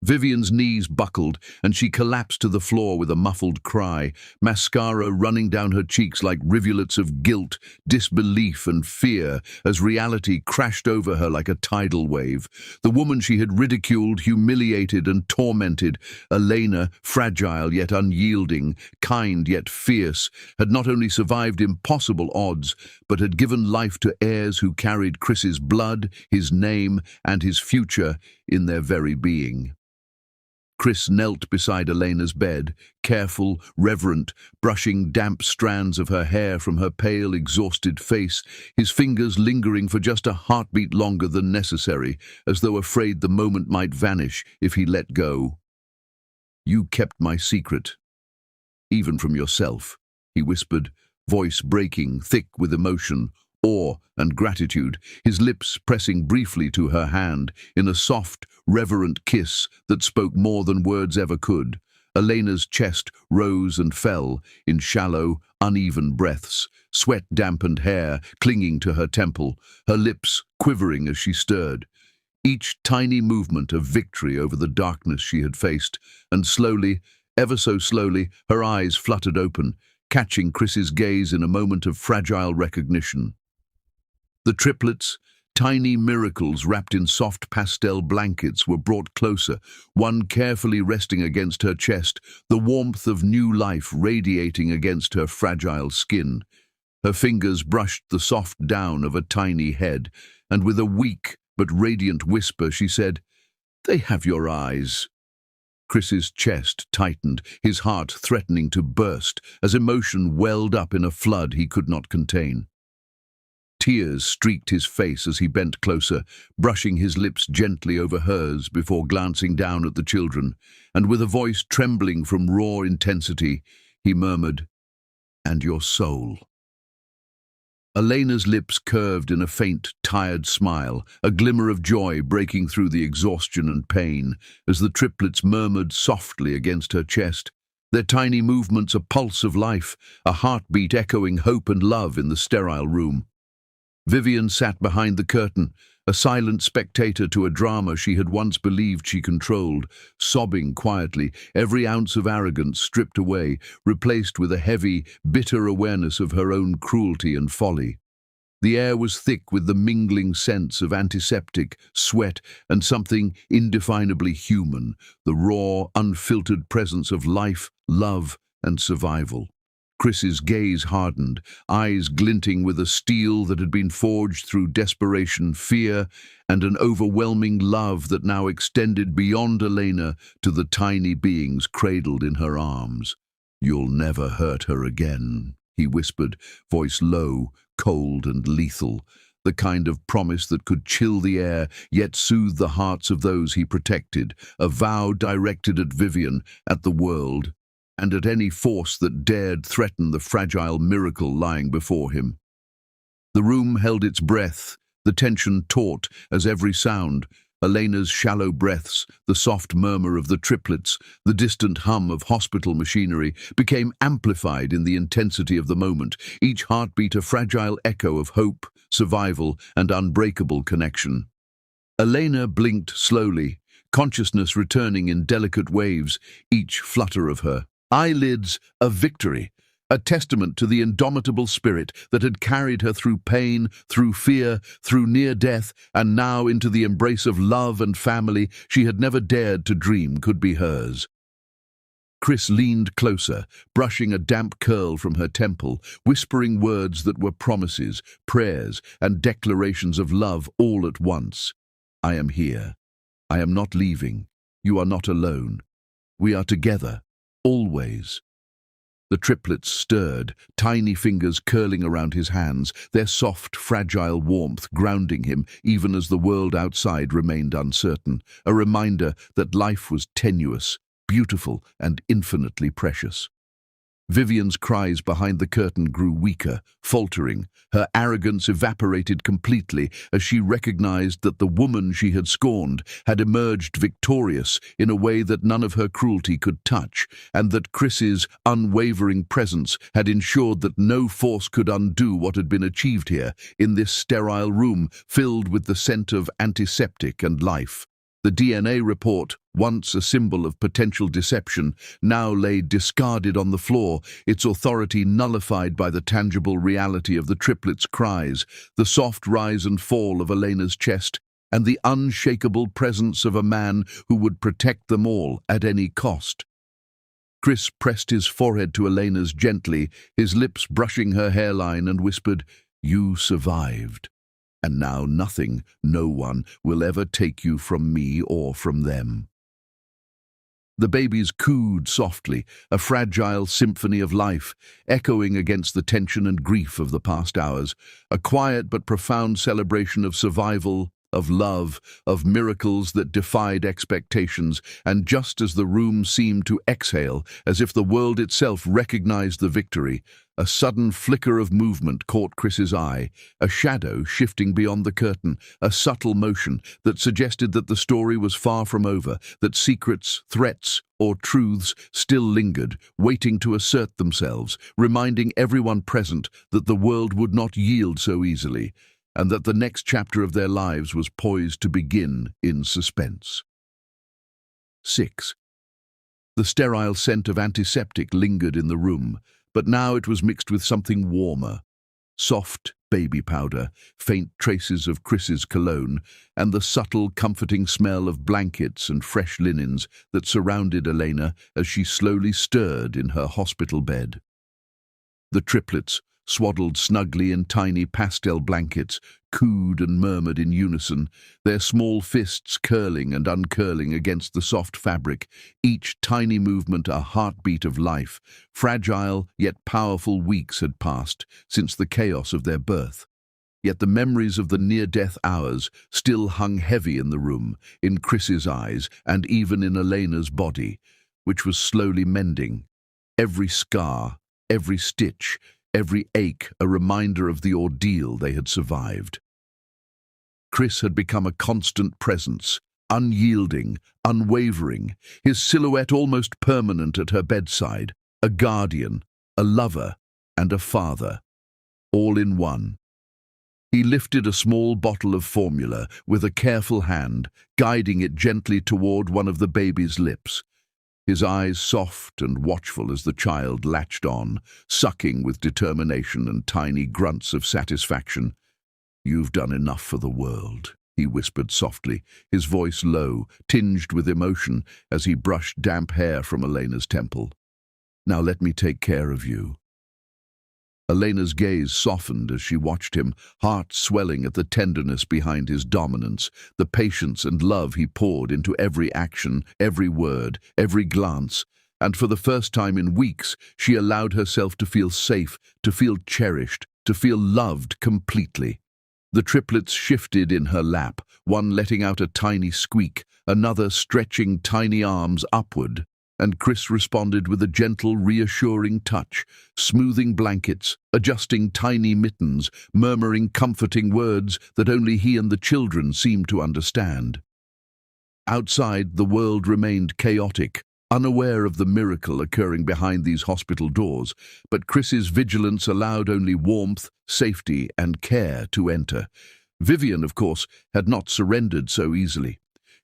A: Vivian's knees buckled, and she collapsed to the floor with a muffled cry, mascara running down her cheeks like rivulets of guilt, disbelief, and fear as reality crashed over her like a tidal wave. The woman she had ridiculed, humiliated, and tormented, Elena, fragile yet unyielding, kind yet fierce, had not only survived impossible odds, but had given life to heirs who carried Chris's blood, his name, and his future in their very being. Chris knelt beside Elena's bed, careful, reverent, brushing damp strands of her hair from her pale, exhausted face, his fingers lingering for just a heartbeat longer than necessary, as though afraid the moment might vanish if he let go. "You kept my secret, even from yourself," he whispered, voice breaking, thick with emotion, awe and gratitude, his lips pressing briefly to her hand in a soft, reverent kiss that spoke more than words ever could. Elena's chest rose and fell in shallow, uneven breaths, sweat-dampened hair clinging to her temple, her lips quivering as she stirred. Each tiny movement of victory over the darkness she had faced, and slowly, ever so slowly, her eyes fluttered open, catching Chris's gaze in a moment of fragile recognition. The triplets, tiny miracles wrapped in soft pastel blankets, were brought closer, one carefully resting against her chest, the warmth of new life radiating against her fragile skin. Her fingers brushed the soft down of a tiny head, and with a weak but radiant whisper she said, "They have your eyes." Chris's chest tightened, his heart threatening to burst, as emotion welled up in a flood he could not contain. Tears streaked his face as he bent closer, brushing his lips gently over hers before glancing down at the children, and with a voice trembling from raw intensity, he murmured, "And your soul." Elena's lips curved in a faint, tired smile, a glimmer of joy breaking through the exhaustion and pain, as the triplets murmured softly against her chest, their tiny movements a pulse of life, a heartbeat echoing hope and love in the sterile room. Vivian sat behind the curtain, a silent spectator to a drama she had once believed she controlled, sobbing quietly, every ounce of arrogance stripped away, replaced with a heavy, bitter awareness of her own cruelty and folly. The air was thick with the mingling scents of antiseptic, sweat, and something indefinably human, the raw, unfiltered presence of life, love, and survival. Chris's gaze hardened, eyes glinting with a steel that had been forged through desperation, fear, and an overwhelming love that now extended beyond Elena to the tiny beings cradled in her arms. "You'll never hurt her again," he whispered, voice low, cold and lethal, the kind of promise that could chill the air yet soothe the hearts of those he protected, a vow directed at Vivian, at the world, and at any force that dared threaten the fragile miracle lying before him. The room held its breath, the tension taut as every sound, Elena's shallow breaths, the soft murmur of the triplets, the distant hum of hospital machinery, became amplified in the intensity of the moment, each heartbeat a fragile echo of hope, survival, and unbreakable connection. Elena blinked slowly, consciousness returning in delicate waves, each flutter of her eyelids a victory, a testament to the indomitable spirit that had carried her through pain, through fear, through near death, and now into the embrace of love and family she had never dared to dream could be hers. Chris leaned closer, brushing a damp curl from her temple, whispering words that were promises, prayers, and declarations of love all at once. "I am here. I am not leaving. You are not alone. We are together. Always." The triplets stirred, tiny fingers curling around his hands, their soft, fragile warmth grounding him even as the world outside remained uncertain, a reminder that life was tenuous, beautiful, and infinitely precious. Vivian's cries behind the curtain grew weaker, faltering. Her arrogance evaporated completely as she recognized that the woman she had scorned had emerged victorious in a way that none of her cruelty could touch, and that Chris's unwavering presence had ensured that no force could undo what had been achieved here, in this sterile room filled with the scent of antiseptic and life. The DNA report, once a symbol of potential deception, now lay discarded on the floor, its authority nullified by the tangible reality of the triplets' cries, the soft rise and fall of Elena's chest, and the unshakable presence of a man who would protect them all at any cost. Chris pressed his forehead to Elena's gently, his lips brushing her hairline, and whispered, "You survived. And now nothing, no one, will ever take you from me or from them." The babies cooed softly, a fragile symphony of life, echoing against the tension and grief of the past hours, a quiet but profound celebration of survival, of love, of miracles that defied expectations, and just as the room seemed to exhale, as if the world itself recognized the victory, a sudden flicker of movement caught Chris's eye, a shadow shifting beyond the curtain, a subtle motion that suggested that the story was far from over, that secrets, threats, or truths still lingered, waiting to assert themselves, reminding everyone present that the world would not yield so easily, and that the next chapter of their lives was poised to begin in suspense. 6. The sterile scent of antiseptic lingered in the room, but now it was mixed with something warmer. Soft baby powder, faint traces of Chris's cologne, and the subtle, comforting smell of blankets and fresh linens that surrounded Elena as she slowly stirred in her hospital bed. The triplets, swaddled snugly in tiny pastel blankets, cooed and murmured in unison, their small fists curling and uncurling against the soft fabric, each tiny movement a heartbeat of life. Fragile yet powerful weeks had passed since the chaos of their birth. Yet the memories of the near-death hours still hung heavy in the room, in Chris's eyes, and even in Elena's body, which was slowly mending. Every scar, every stitch, every ache a reminder of the ordeal they had survived. Chris had become a constant presence, unyielding, unwavering, his silhouette almost permanent at her bedside, a guardian, a lover, and a father, all in one. He lifted a small bottle of formula with a careful hand, guiding it gently toward one of the baby's lips. His eyes soft and watchful as the child latched on, sucking with determination and tiny grunts of satisfaction. "You've done enough for the world," he whispered softly, his voice low, tinged with emotion as he brushed damp hair from Elena's temple. "Now let me take care of you." Elena's gaze softened as she watched him, heart swelling at the tenderness behind his dominance, the patience and love he poured into every action, every word, every glance, and for the first time in weeks she allowed herself to feel safe, to feel cherished, to feel loved completely. The triplets shifted in her lap, one letting out a tiny squeak, another stretching tiny arms upward, and Chris responded with a gentle, reassuring touch, smoothing blankets, adjusting tiny mittens, murmuring comforting words that only he and the children seemed to understand. Outside, the world remained chaotic, unaware of the miracle occurring behind these hospital doors, but Chris's vigilance allowed only warmth, safety, and care to enter. Vivian, of course, had not surrendered so easily.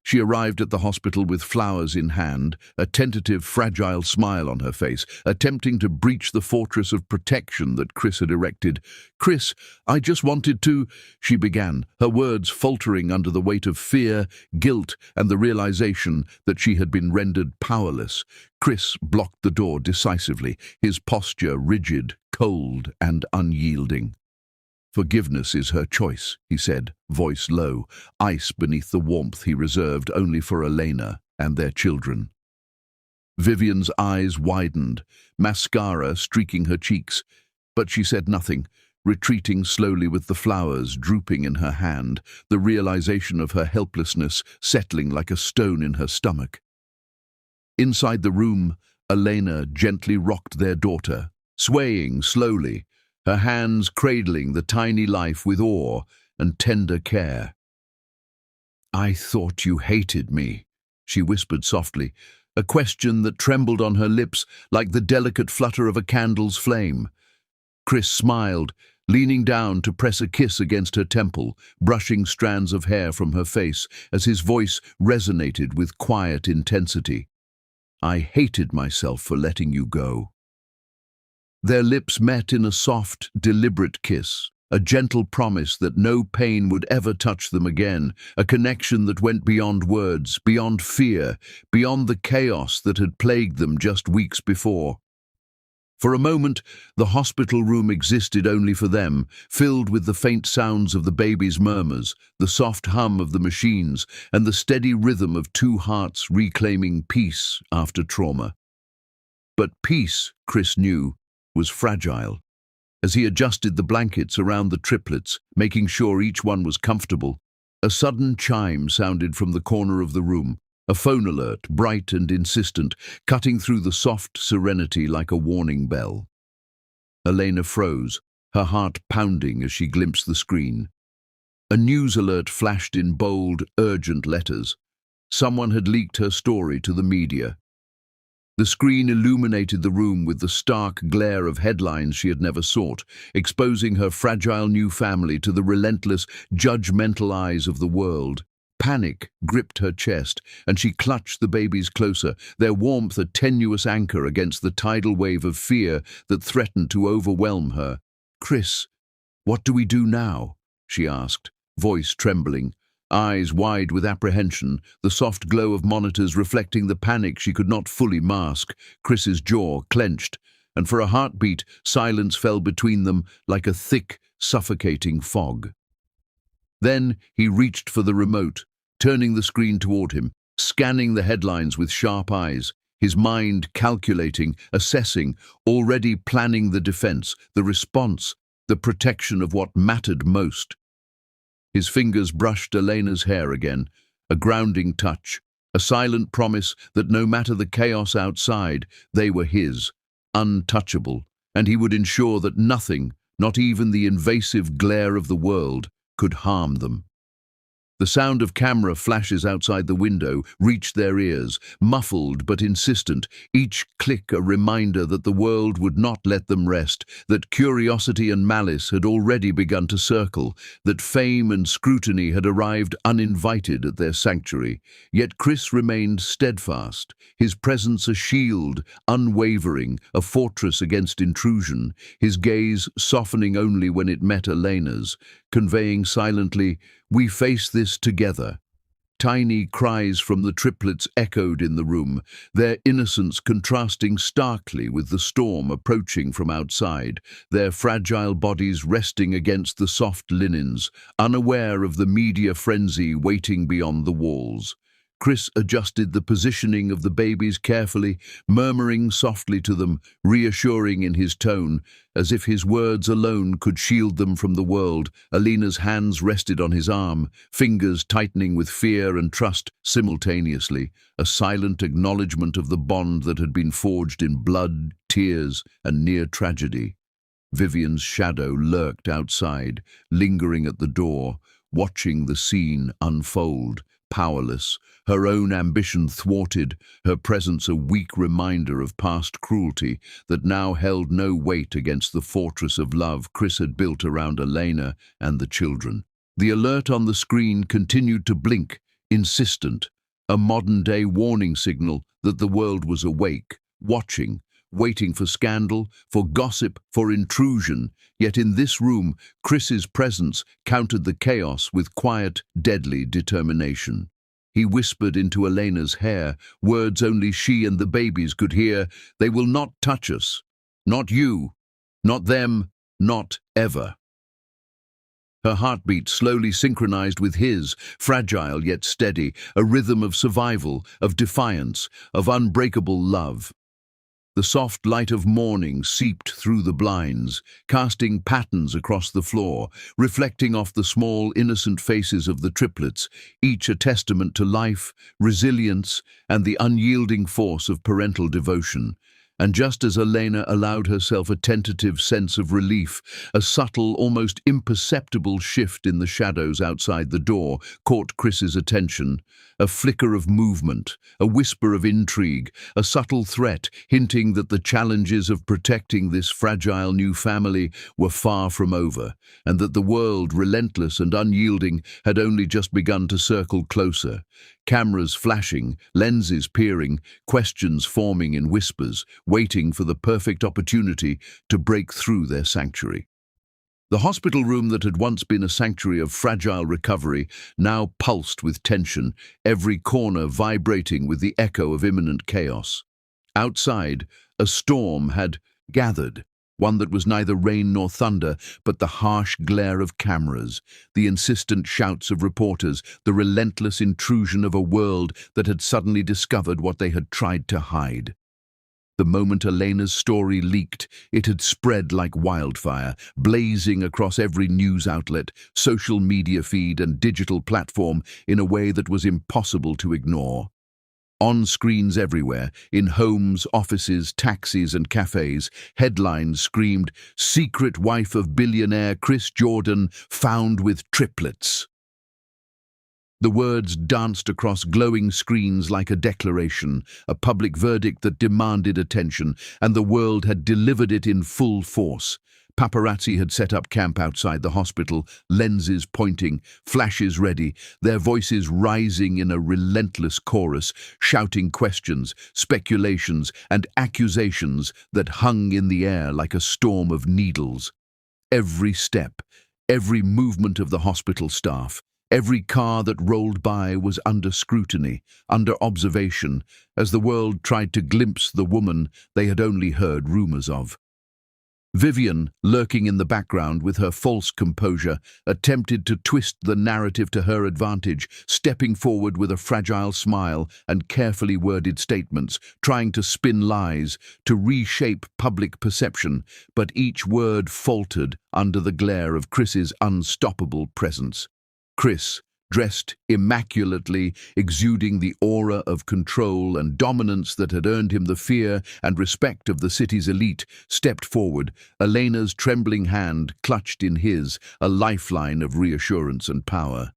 A: She arrived at the hospital with flowers in hand, a tentative, fragile smile on her face, attempting to breach the fortress of protection that Chris had erected. "Chris, I just wanted to—" she began, her words faltering under the weight of fear, guilt, and the realization that she had been rendered powerless. Chris blocked the door decisively, his posture rigid, cold, and unyielding. "Forgiveness is her choice," he said, voice low, ice beneath the warmth he reserved only for Elena and their children. Vivian's eyes widened, mascara streaking her cheeks, but she said nothing, retreating slowly with the flowers drooping in her hand, the realization of her helplessness settling like a stone in her stomach. Inside the room, Elena gently rocked their daughter, swaying slowly, her hands cradling the tiny life with awe and tender care. "I thought you hated me," she whispered softly, a question that trembled on her lips like the delicate flutter of a candle's flame. Chris smiled, leaning down to press a kiss against her temple, brushing strands of hair from her face as his voice resonated with quiet intensity. "I hated myself for letting you go." Their lips met in a soft, deliberate kiss, a gentle promise that no pain would ever touch them again, a connection that went beyond words, beyond fear, beyond the chaos that had plagued them just weeks before. For a moment, the hospital room existed only for them, filled with the faint sounds of the baby's murmurs, the soft hum of the machines, and the steady rhythm of two hearts reclaiming peace after trauma. But peace, Chris knew, was fragile. As he adjusted the blankets around the triplets, making sure each one was comfortable, a sudden chime sounded from the corner of the room, a phone alert, bright and insistent, cutting through the soft serenity like a warning bell. Elena froze, her heart pounding as she glimpsed the screen. A news alert flashed in bold, urgent letters. Someone had leaked her story to the media. The screen illuminated the room with the stark glare of headlines she had never sought, exposing her fragile new family to the relentless, judgmental eyes of the world. Panic gripped her chest, and she clutched the babies closer, their warmth a tenuous anchor against the tidal wave of fear that threatened to overwhelm her. "Chris, what do we do now?" she asked, voice trembling. Eyes wide with apprehension, the soft glow of monitors reflecting the panic she could not fully mask. Chris's jaw clenched, and for a heartbeat, silence fell between them like a thick, suffocating fog. Then he reached for the remote, turning the screen toward him, scanning the headlines with sharp eyes, his mind calculating, assessing, already planning the defense, the response, the protection of what mattered most. His fingers brushed Elena's hair again, a grounding touch, a silent promise that no matter the chaos outside, they were his, untouchable, and he would ensure that nothing, not even the invasive glare of the world, could harm them. The sound of camera flashes outside the window reached their ears, muffled but insistent, each click a reminder that the world would not let them rest, that curiosity and malice had already begun to circle, that fame and scrutiny had arrived uninvited at their sanctuary. Yet Chris remained steadfast, his presence a shield, unwavering, a fortress against intrusion, his gaze softening only when it met Elena's, conveying silently, "We face this together." Tiny cries from the triplets echoed in the room, their innocence contrasting starkly with the storm approaching from outside, their fragile bodies resting against the soft linens, unaware of the media frenzy waiting beyond the walls. Chris adjusted the positioning of the babies carefully, murmuring softly to them, reassuring in his tone, as if his words alone could shield them from the world. Elena's hands rested on his arm, fingers tightening with fear and trust simultaneously, a silent acknowledgement of the bond that had been forged in blood, tears, and near tragedy. Vivian's shadow lurked outside, lingering at the door, watching the scene unfold, powerless, her own ambition thwarted, her presence a weak reminder of past cruelty that now held no weight against the fortress of love Chris had built around Elena and the children. The alert on the screen continued to blink, insistent, a modern-day warning signal that the world was awake, watching, waiting for scandal, for gossip, for intrusion. Yet in this room, Chris's presence countered the chaos with quiet, deadly determination. He whispered into Elena's hair, words only she and the babies could hear, "They will not touch us. Not you. Not them. Not ever." Her heartbeat slowly synchronized with his, fragile yet steady, a rhythm of survival, of defiance, of unbreakable love. The soft light of morning seeped through the blinds, casting patterns across the floor, reflecting off the small, innocent faces of the triplets, each a testament to life, resilience, and the unyielding force of parental devotion. And just as Elena allowed herself a tentative sense of relief, a subtle, almost imperceptible shift in the shadows outside the door caught Chris's attention. A flicker of movement, a whisper of intrigue, a subtle threat hinting that the challenges of protecting this fragile new family were far from over, and that the world, relentless and unyielding, had only just begun to circle closer. Cameras flashing, lenses peering, questions forming in whispers, waiting for the perfect opportunity to break through their sanctuary. The hospital room that had once been a sanctuary of fragile recovery now pulsed with tension, every corner vibrating with the echo of imminent chaos. Outside, a storm had gathered, one that was neither rain nor thunder, but the harsh glare of cameras, the insistent shouts of reporters, the relentless intrusion of a world that had suddenly discovered what they had tried to hide. The moment Elena's story leaked, it had spread like wildfire, blazing across every news outlet, social media feed and digital platform in a way that was impossible to ignore. On screens everywhere, in homes, offices, taxis and cafes, headlines screamed, "Secret wife of billionaire Chris Jordan found with triplets." The words danced across glowing screens like a declaration, a public verdict that demanded attention, and the world had delivered it in full force. Paparazzi had set up camp outside the hospital, lenses pointing, flashes ready, their voices rising in a relentless chorus, shouting questions, speculations, and accusations that hung in the air like a storm of needles. Every step, every movement of the hospital staff, every car that rolled by was under scrutiny, under observation, as the world tried to glimpse the woman they had only heard rumors of. Vivian, lurking in the background with her false composure, attempted to twist the narrative to her advantage, stepping forward with a fragile smile and carefully worded statements, trying to spin lies, to reshape public perception, but each word faltered under the glare of Chris's unstoppable presence. Chris, dressed immaculately, exuding the aura of control and dominance that had earned him the fear and respect of the city's elite, stepped forward, Elena's trembling hand clutched in his, a lifeline of reassurance and power.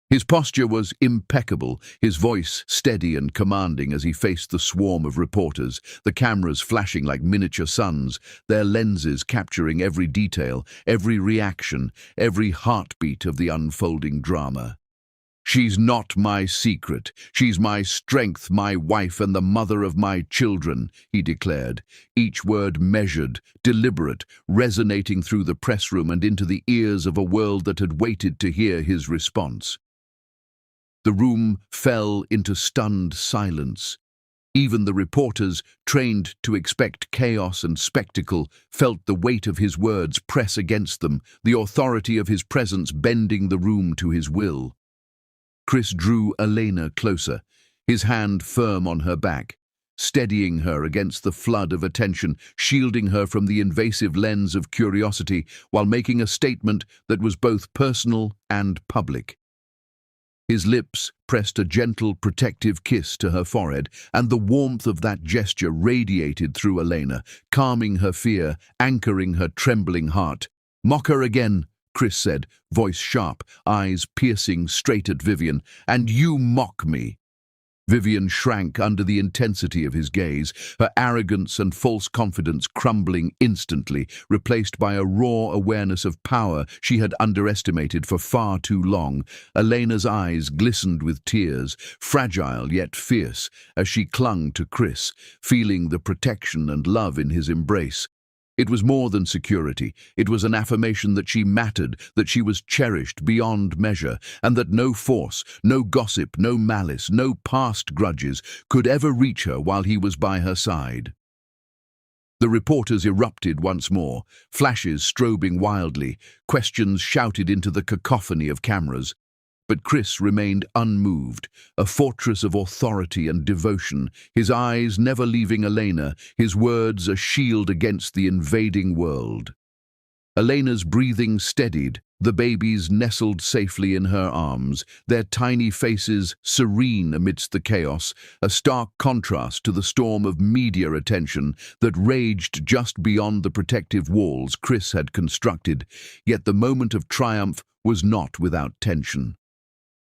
A: His posture was impeccable, his voice steady and commanding as he faced the swarm of reporters, the cameras flashing like miniature suns, their lenses capturing every detail, every reaction, every heartbeat of the unfolding drama. "She's not my secret. She's my strength, my wife, and the mother of my children," he declared, each word measured, deliberate, resonating through the press room and into the ears of a world that had waited to hear his response. The room fell into stunned silence. Even the reporters, trained to expect chaos and spectacle, felt the weight of his words press against them, the authority of his presence bending the room to his will. Chris drew Elena closer, his hand firm on her back, steadying her against the flood of attention, shielding her from the invasive lens of curiosity, while making a statement that was both personal and public. His lips pressed a gentle, protective kiss to her forehead, and the warmth of that gesture radiated through Elena, calming her fear, anchoring her trembling heart. "Mock her again," Chris said, voice sharp, eyes piercing straight at Vivian. "And you mock me." Vivian shrank under the intensity of his gaze, her arrogance and false confidence crumbling instantly, replaced by a raw awareness of power she had underestimated for far too long. Elena's eyes glistened with tears, fragile yet fierce, as she clung to Chris, feeling the protection and love in his embrace. It was more than security. It was an affirmation that she mattered, that she was cherished beyond measure, and that no force, no gossip, no malice, no past grudges could ever reach her while he was by her side. The reporters erupted once more, flashes strobing wildly, questions shouted into the cacophony of cameras. But Chris remained unmoved, a fortress of authority and devotion, his eyes never leaving Elena, his words a shield against the invading world. Elena's breathing steadied, the babies nestled safely in her arms, their tiny faces serene amidst the chaos, a stark contrast to the storm of media attention that raged just beyond the protective walls Chris had constructed. Yet the moment of triumph was not without tension.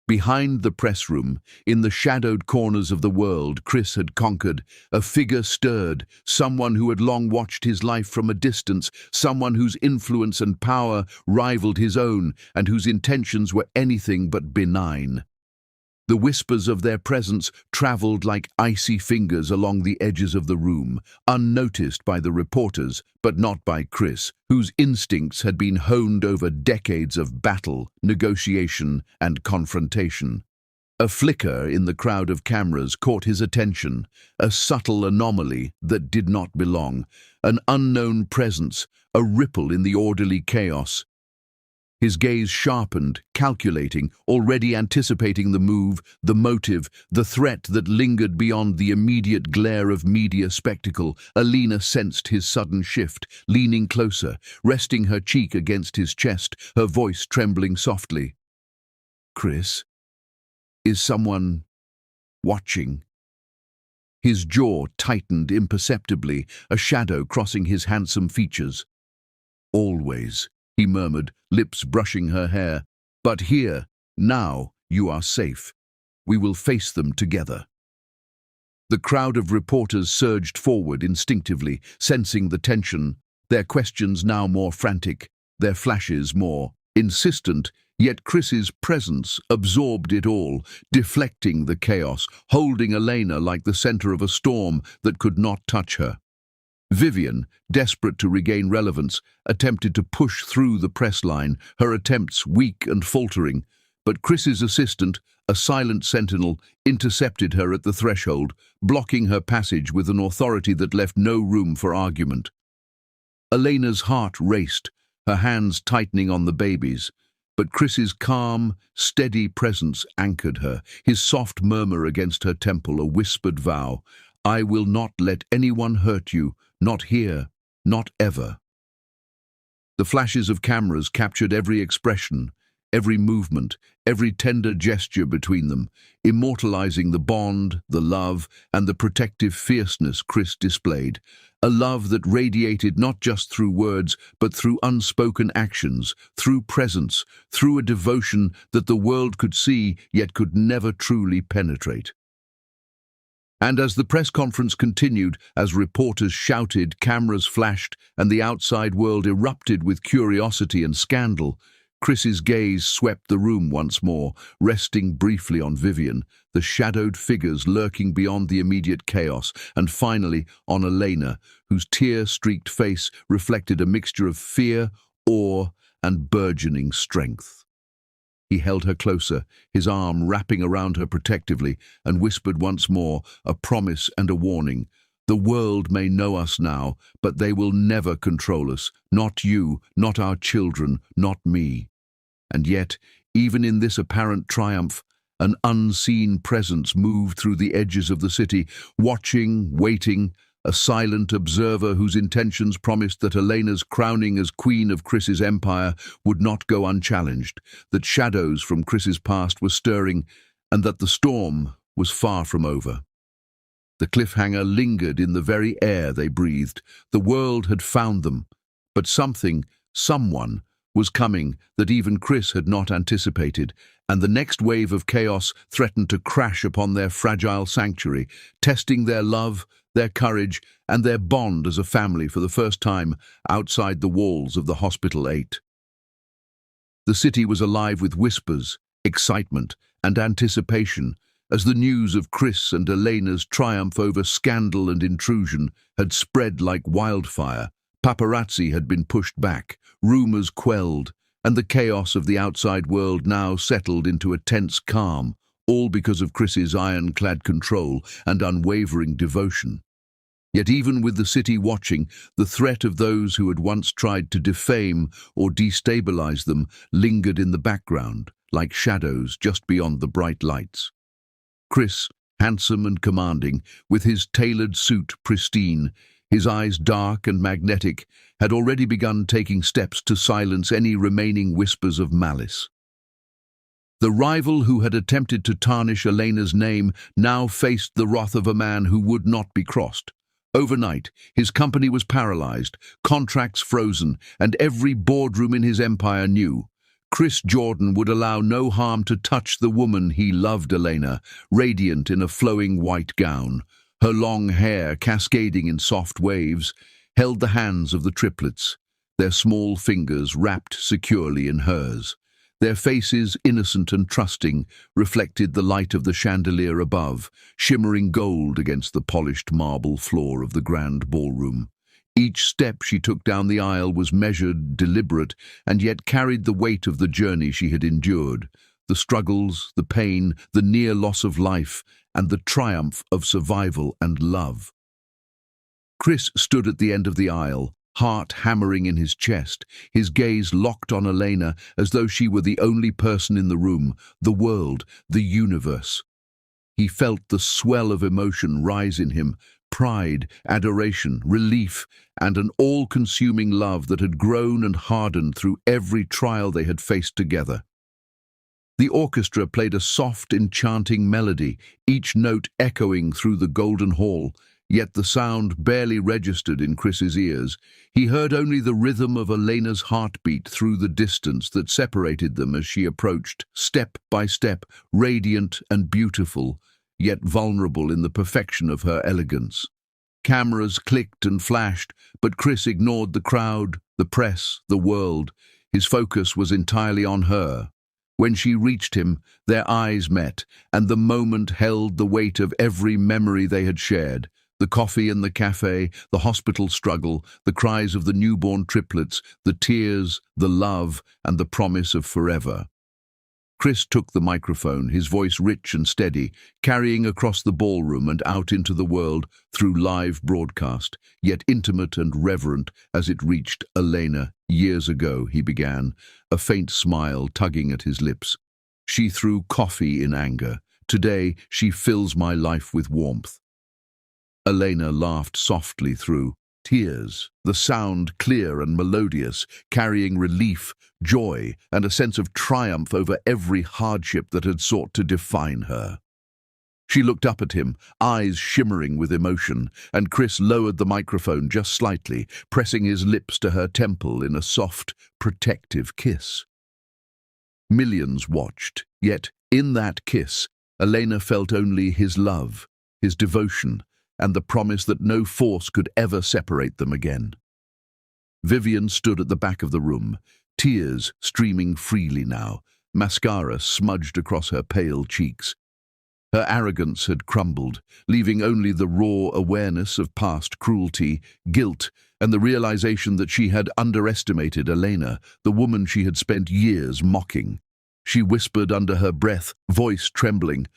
A: Behind the press room, in the shadowed corners of the world Chris had conquered, a figure stirred, someone who had long watched his life from a distance, someone whose influence and power rivaled his own, and whose intentions were anything but benign. The whispers of their presence traveled like icy fingers along the edges of the room, unnoticed by the reporters, but not by Chris, whose instincts had been honed over decades of battle, negotiation, and confrontation. A flicker in the crowd of cameras caught his attention, a subtle anomaly that did not belong, an unknown presence, a ripple in the orderly chaos. His gaze sharpened, calculating, already anticipating the move, the motive, the threat that lingered beyond the immediate glare of media spectacle. Alina sensed his sudden shift, leaning closer, resting her cheek against his chest, her voice trembling softly. "Chris, is someone watching?" His jaw tightened imperceptibly, a shadow crossing his handsome features. "Always," he murmured, lips brushing her hair. "But here, now, you are safe. We will face them together." The crowd of reporters surged forward instinctively, sensing the tension, their questions now more frantic, their flashes more insistent, yet Chris's presence absorbed it all, deflecting the chaos, holding Elena like the center of a storm that could not touch her. Vivian, desperate to regain relevance, attempted to push through the press line, her attempts weak and faltering, but Chris's assistant, a silent sentinel, intercepted her at the threshold, blocking her passage with an authority that left no room for argument. Elena's heart raced, her hands tightening on the babies, but Chris's calm, steady presence anchored her, his soft murmur against her temple a whispered vow. "I will not let anyone hurt you, not here, not ever." The flashes of cameras captured every expression, every movement, every tender gesture between them, immortalizing the bond, the love, and the protective fierceness Chris displayed. A love that radiated not just through words, but through unspoken actions, through presence, through a devotion that the world could see, yet could never truly penetrate. And as the press conference continued, as reporters shouted, cameras flashed, and the outside world erupted with curiosity and scandal, Chris's gaze swept the room once more, resting briefly on Vivian, the shadowed figures lurking beyond the immediate chaos, and finally on Elena, whose tear-streaked face reflected a mixture of fear, awe, and burgeoning strength. He held her closer, his arm wrapping around her protectively, and whispered once more, a promise and a warning. "The world may know us now, but they will never control us. Not you, not our children, not me." And yet, even in this apparent triumph, an unseen presence moved through the edges of the city, watching, waiting, a silent observer whose intentions promised that Elena's crowning as queen of Chris's empire would not go unchallenged, that shadows from Chris's past were stirring, and that the storm was far from over. The cliffhanger lingered in the very air they breathed. The world had found them, but something, someone, was coming that even Chris had not anticipated, and the next wave of chaos threatened to crash upon their fragile sanctuary, testing their love, their courage, and their bond as a family for the first time outside the walls of the Hospital 8. The city was alive with whispers, excitement, and anticipation as the news of Chris and Elena's triumph over scandal and intrusion had spread like wildfire. Paparazzi had been pushed back, rumors quelled, and the chaos of the outside world now settled into a tense calm, all because of Chris's ironclad control and unwavering devotion. Yet even with the city watching, the threat of those who had once tried to defame or destabilize them lingered in the background, like shadows just beyond the bright lights. Chris, handsome and commanding, with his tailored suit pristine, his eyes dark and magnetic, had already begun taking steps to silence any remaining whispers of malice. The rival who had attempted to tarnish Elena's name now faced the wrath of a man who would not be crossed. Overnight, his company was paralyzed, contracts frozen, and every boardroom in his empire knew Chris Jordan would allow no harm to touch the woman he loved. Elena, radiant in a flowing white gown, her long hair cascading in soft waves, held the hands of the triplets, their small fingers wrapped securely in hers. Their faces, innocent and trusting, reflected the light of the chandelier above, shimmering gold against the polished marble floor of the grand ballroom. Each step she took down the aisle was measured, deliberate, and yet carried the weight of the journey she had endured, the struggles, the pain, the near loss of life, and the triumph of survival and love. Chris stood at the end of the aisle, heart hammering in his chest, his gaze locked on Elena as though she were the only person in the room, the world, the universe. He felt the swell of emotion rise in him, pride, adoration, relief, and an all-consuming love that had grown and hardened through every trial they had faced together. The orchestra played a soft, enchanting melody, each note echoing through the golden hall, yet the sound barely registered in Chris's ears. He heard only the rhythm of Elena's heartbeat through the distance that separated them as she approached, step by step, radiant and beautiful, yet vulnerable in the perfection of her elegance. Cameras clicked and flashed, but Chris ignored the crowd, the press, the world. His focus was entirely on her. When she reached him, their eyes met, and the moment held the weight of every memory they had shared. The coffee in the cafe, the hospital struggle, the cries of the newborn triplets, the tears, the love, and the promise of forever. Chris took the microphone, his voice rich and steady, carrying across the ballroom and out into the world through live broadcast, yet intimate and reverent as it reached Elena. Years ago, he began, a faint smile tugging at his lips. She threw coffee in anger. Today, she fills my life with warmth. Elena laughed softly through tears, the sound clear and melodious, carrying relief, joy, and a sense of triumph over every hardship that had sought to define her. She looked up at him, eyes shimmering with emotion, and Chris lowered the microphone just slightly, pressing his lips to her temple in a soft, protective kiss. Millions watched, yet in that kiss, Elena felt only his love, his devotion, and the promise that no force could ever separate them again. Vivian stood at the back of the room, tears streaming freely now, mascara smudged across her pale cheeks. Her arrogance had crumbled, leaving only the raw awareness of past cruelty, guilt, and the realization that she had underestimated Elena, the woman she had spent years mocking. She whispered under her breath, voice trembling,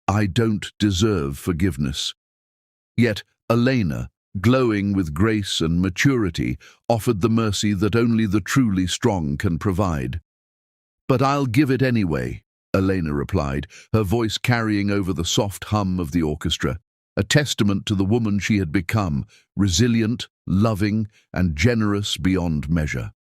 A: "I don't deserve forgiveness." Yet Elena, glowing with grace and maturity, offered the mercy that only the truly strong can provide. "But I'll give it anyway," Elena replied, her voice carrying over the soft hum of the orchestra, a testament to the woman she had become, resilient, loving, and generous beyond measure.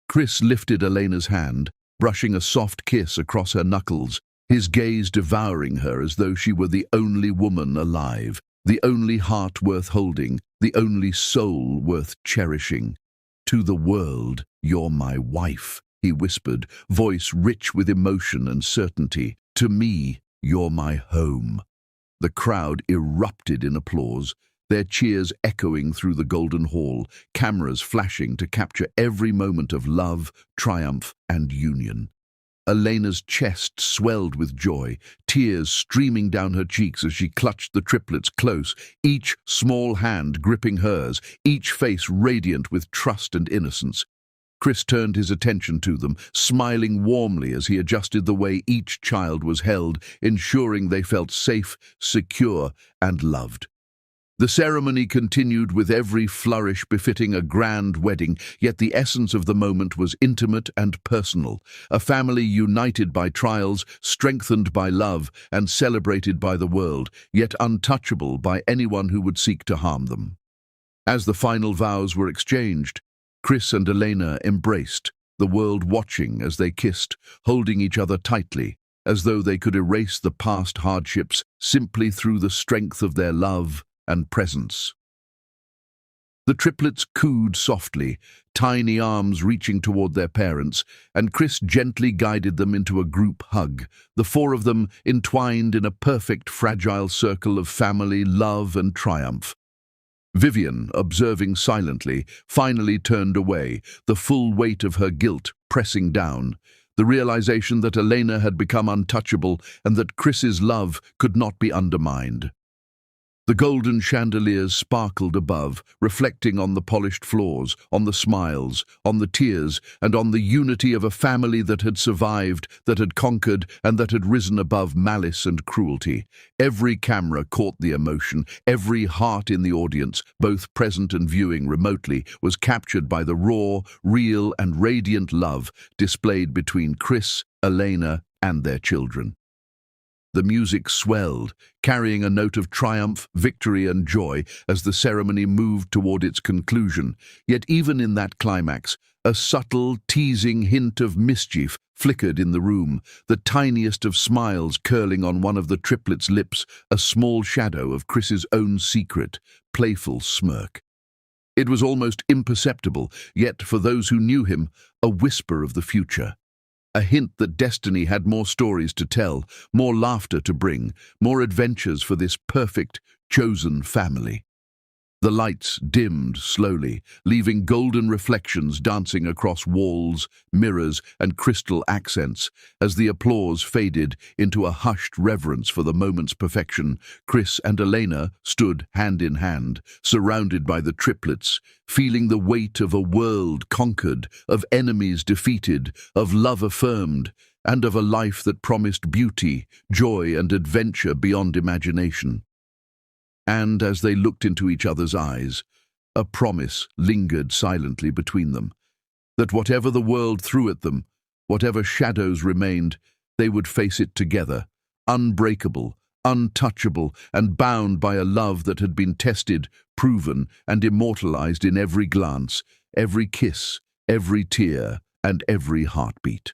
A: Chris lifted Elena's hand, brushing a soft kiss across her knuckles, his gaze devouring her as though she were the only woman alive, the only heart worth holding, the only soul worth cherishing. "To the world, you're my wife," he whispered, voice rich with emotion and certainty. "To me, you're my home." The crowd erupted in applause, their cheers echoing through the golden hall, cameras flashing to capture every moment of love, triumph, and union. Elena's chest swelled with joy, tears streaming down her cheeks as she clutched the triplets close, each small hand gripping hers, each face radiant with trust and innocence. Chris turned his attention to them, smiling warmly as he adjusted the way each child was held, ensuring they felt safe, secure, and loved. The ceremony continued with every flourish befitting a grand wedding, yet the essence of the moment was intimate and personal, a family united by trials, strengthened by love, and celebrated by the world, yet untouchable by anyone who would seek to harm them. As the final vows were exchanged, Chris and Elena embraced, the world watching as they kissed, holding each other tightly, as though they could erase the past hardships simply through the strength of their love and presence. The triplets cooed softly, tiny arms reaching toward their parents, and Chris gently guided them into a group hug, the four of them entwined in a perfect fragile circle of family, love, and triumph. Vivian, observing silently, finally turned away, the full weight of her guilt pressing down, the realization that Elena had become untouchable and that Chris's love could not be undermined. The golden chandeliers sparkled above, reflecting on the polished floors, on the smiles, on the tears, and on the unity of a family that had survived, that had conquered, and that had risen above malice and cruelty. Every camera caught the emotion, every heart in the audience, both present and viewing remotely, was captured by the raw, real, and radiant love displayed between Chris, Elena, and their children. The music swelled, carrying a note of triumph, victory, and joy as the ceremony moved toward its conclusion. Yet even in that climax, a subtle, teasing hint of mischief flickered in the room, the tiniest of smiles curling on one of the triplets' lips, a small shadow of Chris's own secret, playful smirk. It was almost imperceptible, yet for those who knew him, a whisper of the future. A hint that destiny had more stories to tell, more laughter to bring, more adventures for this perfect, chosen family. The lights dimmed slowly, leaving golden reflections dancing across walls, mirrors, and crystal accents. As the applause faded into a hushed reverence for the moment's perfection, Chris and Elena stood hand in hand, surrounded by the triplets, feeling the weight of a world conquered, of enemies defeated, of love affirmed, and of a life that promised beauty, joy, and adventure beyond imagination. And as they looked into each other's eyes, a promise lingered silently between them, that whatever the world threw at them, whatever shadows remained, they would face it together, unbreakable, untouchable, and bound by a love that had been tested, proven, and immortalized in every glance, every kiss, every tear, and every heartbeat.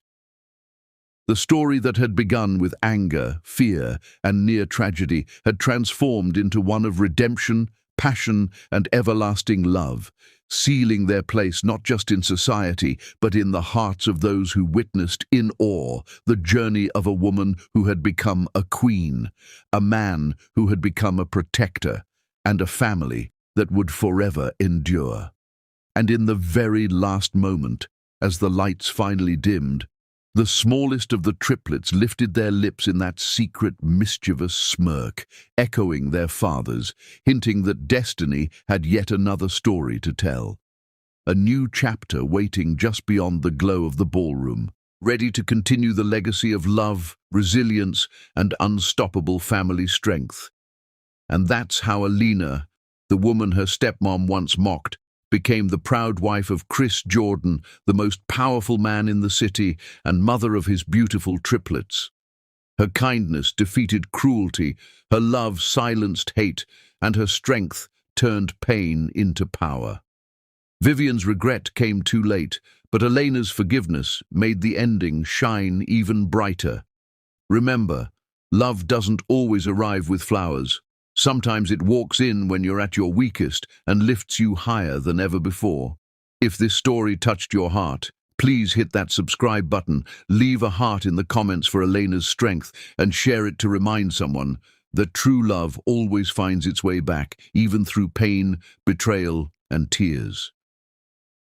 A: The story that had begun with anger, fear, and near tragedy had transformed into one of redemption, passion, and everlasting love, sealing their place not just in society, but in the hearts of those who witnessed in awe the journey of a woman who had become a queen, a man who had become a protector, and a family that would forever endure. And in the very last moment, as the lights finally dimmed, the smallest of the triplets lifted their lips in that secret, mischievous smirk, echoing their father's, hinting that destiny had yet another story to tell. A new chapter waiting just beyond the glow of the ballroom, ready to continue the legacy of love, resilience, and unstoppable family strength. And that's how Elena, the woman her stepmom once mocked, became the proud wife of Chris Jordan, the most powerful man in the city and mother of his beautiful triplets. Her kindness defeated cruelty, her love silenced hate, and her strength turned pain into power. Vivian's regret came too late, but Elena's forgiveness made the ending shine even brighter. Remember, love doesn't always arrive with flowers. Sometimes it walks in when you're at your weakest and lifts you higher than ever before. If this story touched your heart, please hit that subscribe button, leave a heart in the comments for Elena's strength, and share it to remind someone that true love always finds its way back, even through pain, betrayal, and tears.